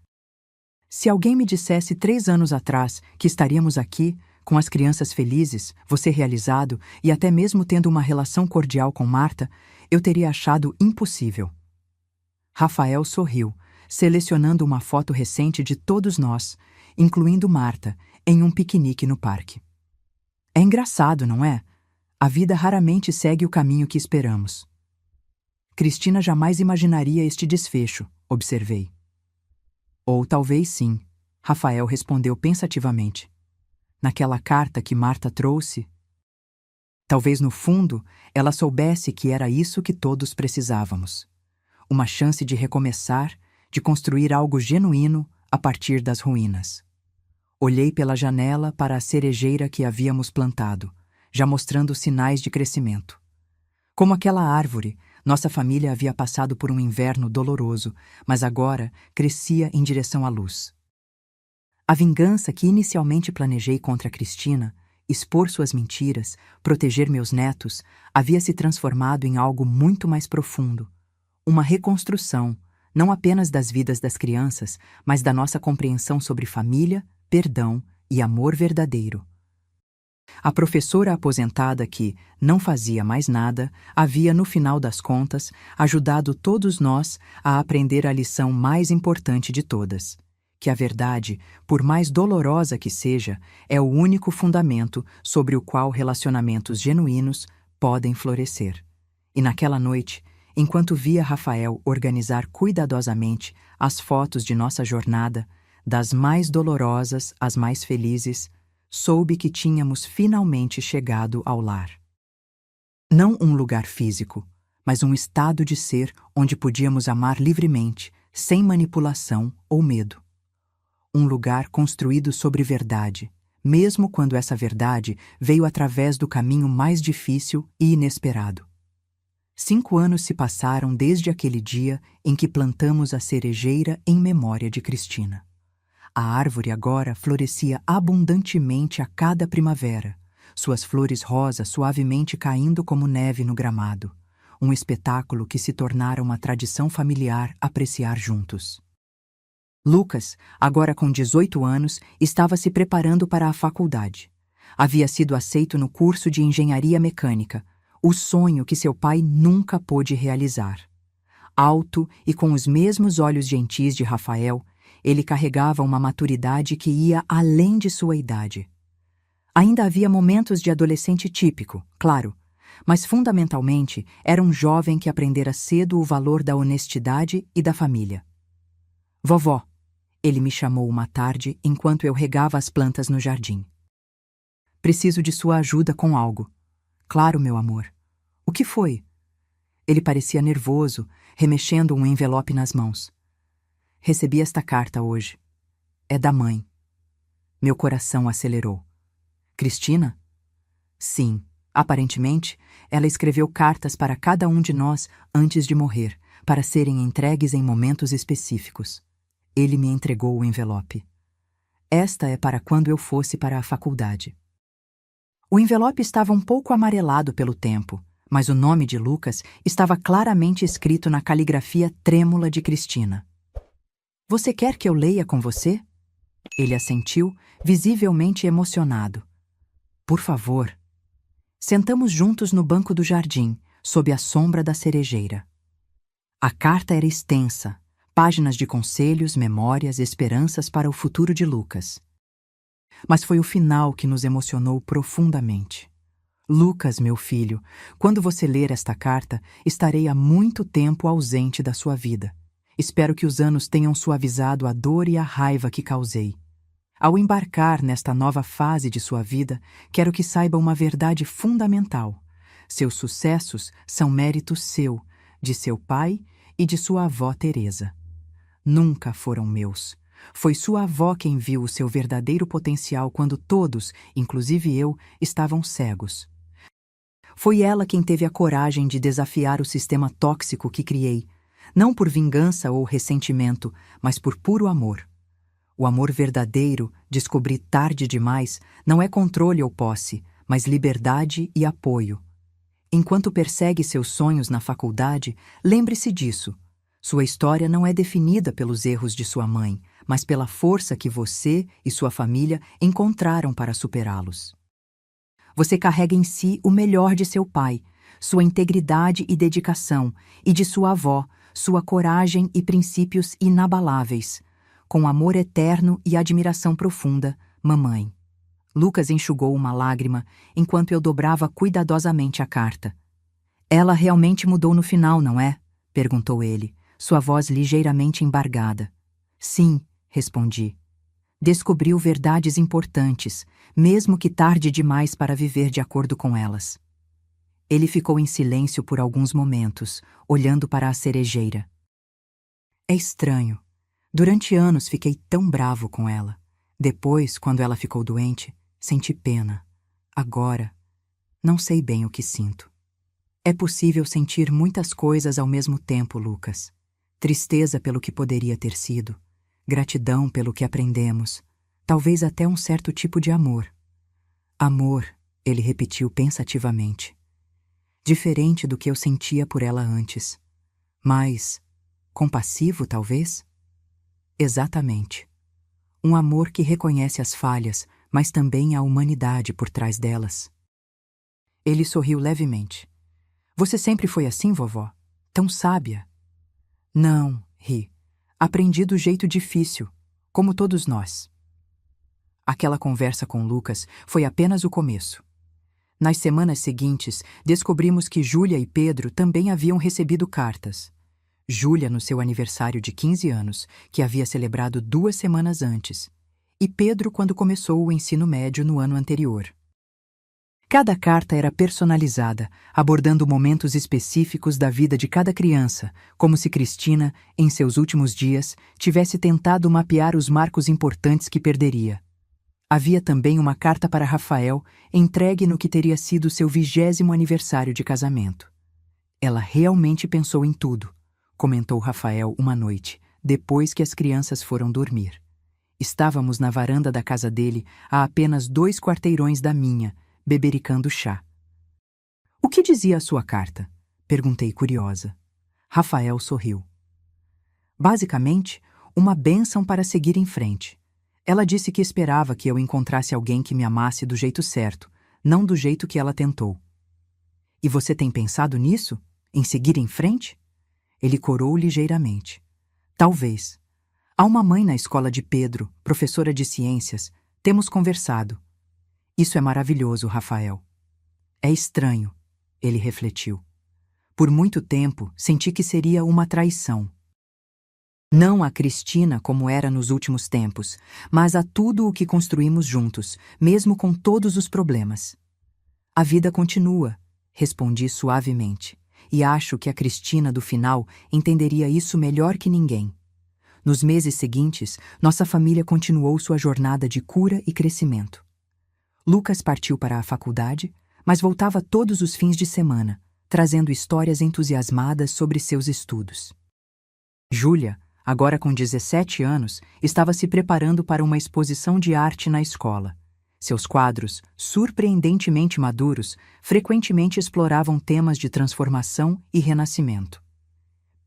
Se alguém me dissesse 3 anos atrás que estaríamos aqui, com as crianças felizes, você realizado e até mesmo tendo uma relação cordial com Marta, eu teria achado impossível. Rafael sorriu, selecionando uma foto recente de todos nós, incluindo Marta, em um piquenique no parque. É engraçado, não é? A vida raramente segue o caminho que esperamos. Cristina jamais imaginaria este desfecho, observei. Ou talvez sim, Rafael respondeu pensativamente. Naquela carta que Marta trouxe, talvez no fundo ela soubesse que era isso que todos precisávamos. Uma chance de recomeçar, de construir algo genuíno a partir das ruínas. Olhei pela janela para a cerejeira que havíamos plantado, já mostrando sinais de crescimento. Como aquela árvore, nossa família havia passado por um inverno doloroso, mas agora crescia em direção à luz. A vingança que inicialmente planejei contra Cristina, expor suas mentiras, proteger meus netos, havia se transformado em algo muito mais profundo. Uma reconstrução, não apenas das vidas das crianças, mas da nossa compreensão sobre família, perdão e amor verdadeiro. A professora aposentada que não fazia mais nada havia, no final das contas, ajudado todos nós a aprender a lição mais importante de todas, que a verdade, por mais dolorosa que seja, é o único fundamento sobre o qual relacionamentos genuínos podem florescer. E naquela noite, enquanto via Rafael organizar cuidadosamente as fotos de nossa jornada, das mais dolorosas às mais felizes, soube que tínhamos finalmente chegado ao lar. Não um lugar físico, mas um estado de ser onde podíamos amar livremente, sem manipulação ou medo. Um lugar construído sobre verdade, mesmo quando essa verdade veio através do caminho mais difícil e inesperado. 5 anos se passaram desde aquele dia em que plantamos a cerejeira em memória de Cristina. A árvore agora florescia abundantemente a cada primavera, suas flores rosas suavemente caindo como neve no gramado, um espetáculo que se tornara uma tradição familiar apreciar juntos. Lucas, agora com 18 anos, estava se preparando para a faculdade. Havia sido aceito no curso de engenharia mecânica, o sonho que seu pai nunca pôde realizar. Alto e com os mesmos olhos gentis de Rafael, ele carregava uma maturidade que ia além de sua idade. Ainda havia momentos de adolescente típico, claro, mas fundamentalmente era um jovem que aprendera cedo o valor da honestidade e da família. Vovó, ele me chamou uma tarde enquanto eu regava as plantas no jardim. Preciso de sua ajuda com algo. Claro, meu amor. O que foi? Ele parecia nervoso, remexendo um envelope nas mãos. Recebi esta carta hoje. É da mãe. Meu coração acelerou. Cristina? Sim, aparentemente, ela escreveu cartas para cada um de nós antes de morrer, para serem entregues em momentos específicos. Ele me entregou o envelope. Esta é para quando eu fosse para a faculdade. O envelope estava um pouco amarelado pelo tempo, mas o nome de Lucas estava claramente escrito na caligrafia trêmula de Cristina. Você quer que eu leia com você? Ele assentiu, visivelmente emocionado. Por favor. Sentamos juntos no banco do jardim, sob a sombra da cerejeira. A carta era extensa, páginas de conselhos, memórias, esperanças para o futuro de Lucas. Mas foi o final que nos emocionou profundamente. Lucas, meu filho, quando você ler esta carta, estarei há muito tempo ausente da sua vida. Espero que os anos tenham suavizado a dor e a raiva que causei. Ao embarcar nesta nova fase de sua vida, quero que saiba uma verdade fundamental. Seus sucessos são mérito seu, de seu pai e de sua avó Teresa. Nunca foram meus. Foi sua avó quem viu o seu verdadeiro potencial quando todos, inclusive eu, estavam cegos. Foi ela quem teve a coragem de desafiar o sistema tóxico que criei, Não por vingança ou ressentimento, mas por puro amor. O amor verdadeiro, descobri tarde demais, não é controle ou posse, mas liberdade e apoio. Enquanto persegue seus sonhos na faculdade, lembre-se disso. Sua história não é definida pelos erros de sua mãe, mas pela força que você e sua família encontraram para superá-los. Você carrega em si o melhor de seu pai, sua integridade e dedicação, e de sua avó, sua coragem e princípios inabaláveis. Com amor eterno e admiração profunda, mamãe. Lucas enxugou uma lágrima enquanto eu dobrava cuidadosamente a carta. Ela realmente mudou no final, não é? Perguntou ele, sua voz ligeiramente embargada. Sim, respondi. Descobriu verdades importantes, mesmo que tarde demais para viver de acordo com elas. Ele ficou em silêncio por alguns momentos, olhando para a cerejeira. É estranho. Durante anos fiquei tão bravo com ela. Depois, quando ela ficou doente, senti pena. Agora, não sei bem o que sinto. É possível sentir muitas coisas ao mesmo tempo, Lucas. Tristeza pelo que poderia ter sido, gratidão pelo que aprendemos, talvez até um certo tipo de amor. Amor, ele repetiu pensativamente. Diferente do que eu sentia por ela antes. Mas, compassivo, talvez? Exatamente. Um amor que reconhece as falhas, mas também a humanidade por trás delas. Ele sorriu levemente. Você sempre foi assim, vovó? Tão sábia? Não, ri. Aprendi do jeito difícil, como todos nós. Aquela conversa com Lucas foi apenas o começo. Nas semanas seguintes, descobrimos que Júlia e Pedro também haviam recebido cartas. Júlia no seu aniversário de 15 anos, que havia celebrado 2 semanas antes, e Pedro quando começou o ensino médio no ano anterior. Cada carta era personalizada, abordando momentos específicos da vida de cada criança, como se Cristina, em seus últimos dias, tivesse tentado mapear os marcos importantes que perderia. Havia também uma carta para Rafael, entregue no que teria sido seu 20º aniversário de casamento. Ela realmente pensou em tudo, comentou Rafael uma noite, depois que as crianças foram dormir. Estávamos na varanda da casa dele, a apenas 2 quarteirões da minha, bebericando chá. O que dizia a sua carta? Perguntei curiosa. Rafael sorriu. Basicamente, uma bênção para seguir em frente. Ela disse que esperava que eu encontrasse alguém que me amasse do jeito certo, não do jeito que ela tentou. E você tem pensado nisso? Em seguir em frente? Ele corou ligeiramente. Talvez. Há uma mãe na escola de Pedro, professora de ciências. Temos conversado. Isso é maravilhoso, Rafael. É estranho, ele refletiu. Por muito tempo, senti que seria uma traição. Não a Cristina como era nos últimos tempos, mas a tudo o que construímos juntos, mesmo com todos os problemas. A vida continua, respondi suavemente, e acho que a Cristina do final entenderia isso melhor que ninguém. Nos meses seguintes, nossa família continuou sua jornada de cura e crescimento. Lucas partiu para a faculdade, mas voltava todos os fins de semana, trazendo histórias entusiasmadas sobre seus estudos. Júlia, agora com 17 anos, estava se preparando para uma exposição de arte na escola. Seus quadros, surpreendentemente maduros, frequentemente exploravam temas de transformação e renascimento.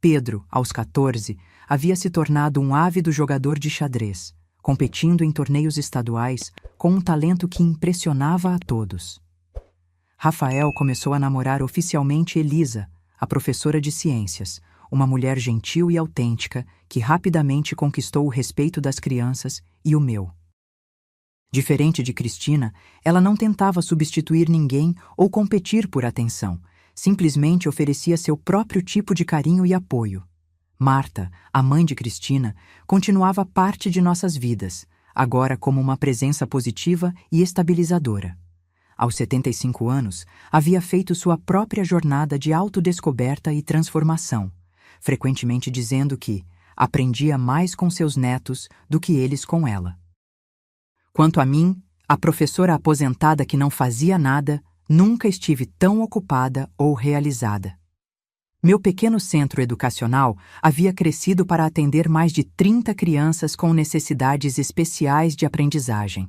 Pedro, aos 14, havia se tornado um ávido jogador de xadrez, competindo em torneios estaduais com um talento que impressionava a todos. Rafael começou a namorar oficialmente Elisa, a professora de ciências, uma mulher gentil e autêntica que rapidamente conquistou o respeito das crianças e o meu. Diferente de Cristina, ela não tentava substituir ninguém ou competir por atenção, simplesmente oferecia seu próprio tipo de carinho e apoio. Marta, a mãe de Cristina, continuava parte de nossas vidas, agora como uma presença positiva e estabilizadora. Aos 75 anos, havia feito sua própria jornada de autodescoberta e transformação, frequentemente dizendo que aprendia mais com seus netos do que eles com ela. Quanto a mim, a professora aposentada que não fazia nada, nunca estive tão ocupada ou realizada. Meu pequeno centro educacional havia crescido para atender mais de 30 crianças com necessidades especiais de aprendizagem.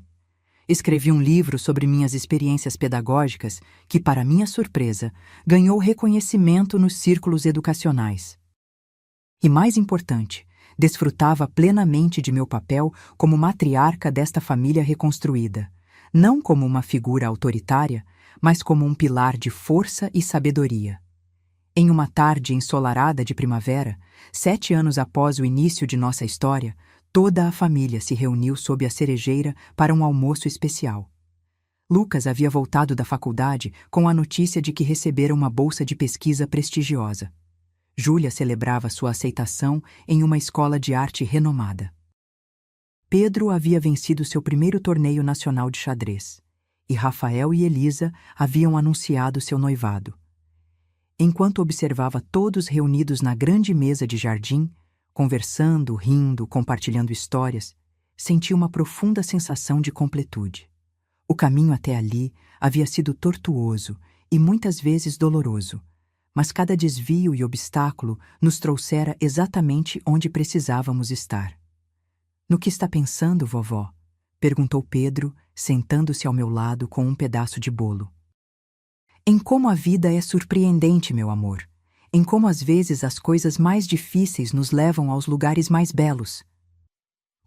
Escrevi um livro sobre minhas experiências pedagógicas que, para minha surpresa, ganhou reconhecimento nos círculos educacionais. E mais importante, desfrutava plenamente de meu papel como matriarca desta família reconstruída, não como uma figura autoritária, mas como um pilar de força e sabedoria. Em uma tarde ensolarada de primavera, 7 anos após o início de nossa história, toda a família se reuniu sob a cerejeira para um almoço especial. Lucas havia voltado da faculdade com a notícia de que recebera uma bolsa de pesquisa prestigiosa. Júlia celebrava sua aceitação em uma escola de arte renomada. Pedro havia vencido seu primeiro torneio nacional de xadrez, e Rafael e Elisa haviam anunciado seu noivado. Enquanto observava todos reunidos na grande mesa de jardim, conversando, rindo, compartilhando histórias, senti uma profunda sensação de completude. O caminho até ali havia sido tortuoso e muitas vezes doloroso, mas cada desvio e obstáculo nos trouxera exatamente onde precisávamos estar. "No que está pensando, vovó?" perguntou Pedro, sentando-se ao meu lado com um pedaço de bolo. "Em como a vida é surpreendente, meu amor. Em como às vezes as coisas mais difíceis nos levam aos lugares mais belos.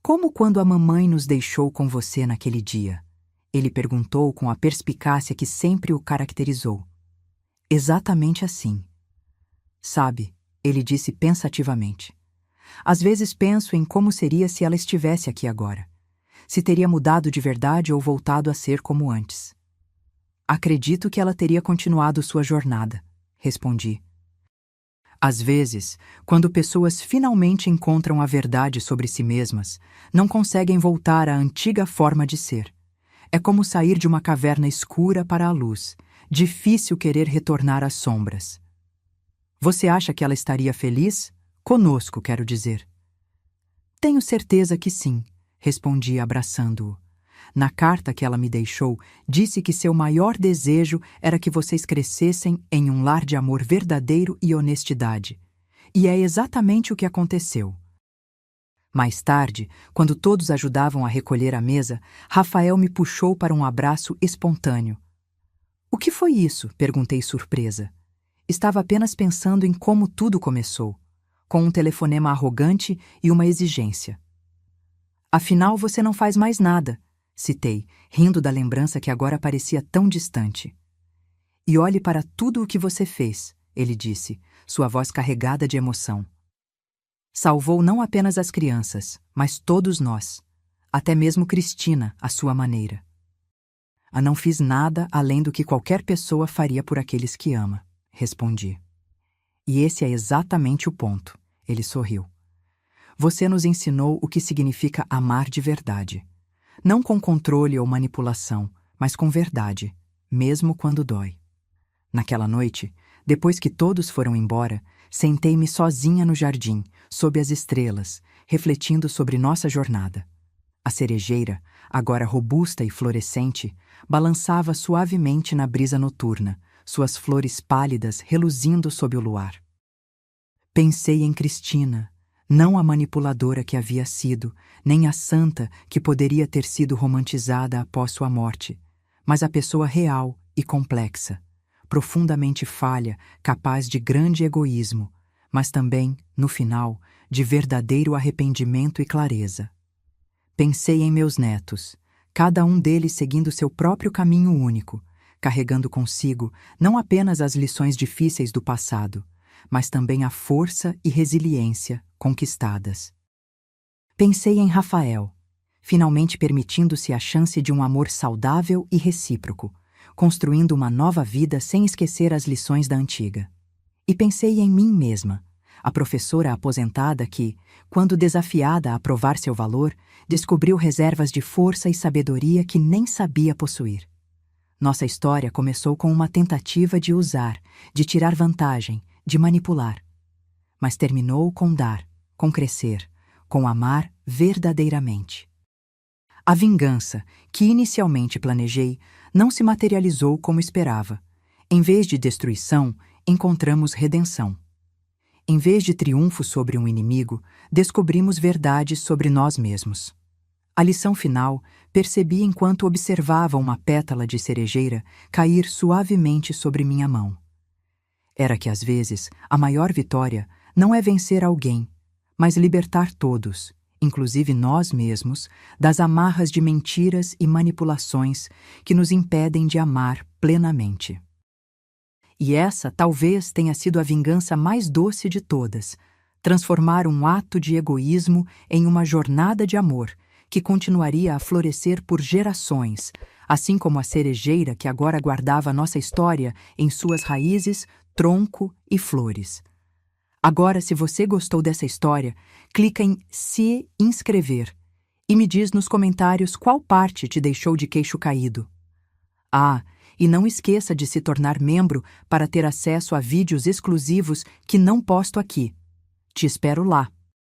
Como quando a mamãe nos deixou com você naquele dia?" Ele perguntou com a perspicácia que sempre o caracterizou. "Exatamente assim." "Sabe," ele disse pensativamente, "às vezes penso em como seria se ela estivesse aqui agora. Se teria mudado de verdade ou voltado a ser como antes." "Acredito que ela teria continuado sua jornada," respondi. Às vezes, quando pessoas finalmente encontram a verdade sobre si mesmas, não conseguem voltar à antiga forma de ser. É como sair de uma caverna escura para a luz, difícil querer retornar às sombras. "Você acha que ela estaria feliz? Conosco, quero dizer." "Tenho certeza que sim," respondi abraçando-o. "Na carta que ela me deixou, disse que seu maior desejo era que vocês crescessem em um lar de amor verdadeiro e honestidade. E é exatamente o que aconteceu." Mais tarde, quando todos ajudavam a recolher a mesa, Rafael me puxou para um abraço espontâneo. "O que foi isso?" perguntei surpresa. Estava apenas pensando em como tudo começou, com um telefonema arrogante e uma exigência. "Afinal, você não faz mais nada," citei, rindo da lembrança que agora parecia tão distante. "E olhe para tudo o que você fez," ele disse, sua voz carregada de emoção. "Salvou não apenas as crianças, mas todos nós, até mesmo Cristina, à sua maneira." Não fiz nada além do que qualquer pessoa faria por aqueles que ama," respondi. "E esse é exatamente o ponto," ele sorriu. "Você nos ensinou o que significa amar de verdade. Não com controle ou manipulação, mas com verdade, mesmo quando dói." Naquela noite, depois que todos foram embora, sentei-me sozinha no jardim, sob as estrelas, refletindo sobre nossa jornada. A cerejeira, agora robusta e florescente, balançava suavemente na brisa noturna, suas flores pálidas reluzindo sob o luar. Pensei em Cristina, não a manipuladora que havia sido, nem a santa que poderia ter sido romantizada após sua morte, mas a pessoa real e complexa, profundamente falha, capaz de grande egoísmo, mas também, no final, de verdadeiro arrependimento e clareza. Pensei em meus netos, cada um deles seguindo seu próprio caminho único, carregando consigo não apenas as lições difíceis do passado, mas também a força e resiliência conquistadas. Pensei em Rafael, finalmente permitindo-se a chance de um amor saudável e recíproco, construindo uma nova vida sem esquecer as lições da antiga. E pensei em mim mesma, a professora aposentada que, quando desafiada a provar seu valor, descobriu reservas de força e sabedoria que nem sabia possuir. Nossa história começou com uma tentativa de usar, de tirar vantagem, de manipular. Mas terminou com dar, com crescer, com amar verdadeiramente. A vingança, que inicialmente planejei, não se materializou como esperava. Em vez de destruição, encontramos redenção. Em vez de triunfo sobre um inimigo, descobrimos verdades sobre nós mesmos. A lição final percebi enquanto observava uma pétala de cerejeira cair suavemente sobre minha mão. Era que, às vezes, a maior vitória não é vencer alguém, mas libertar todos, inclusive nós mesmos, das amarras de mentiras e manipulações que nos impedem de amar plenamente. E essa talvez tenha sido a vingança mais doce de todas, transformar um ato de egoísmo em uma jornada de amor que continuaria a florescer por gerações, assim como a cerejeira que agora guardava nossa história em suas raízes, tronco e flores. Agora, se você gostou dessa história, clica em se inscrever e me diz nos comentários qual parte te deixou de queixo caído. Ah, e não esqueça de se tornar membro para ter acesso a vídeos exclusivos que não posto aqui. Te espero lá.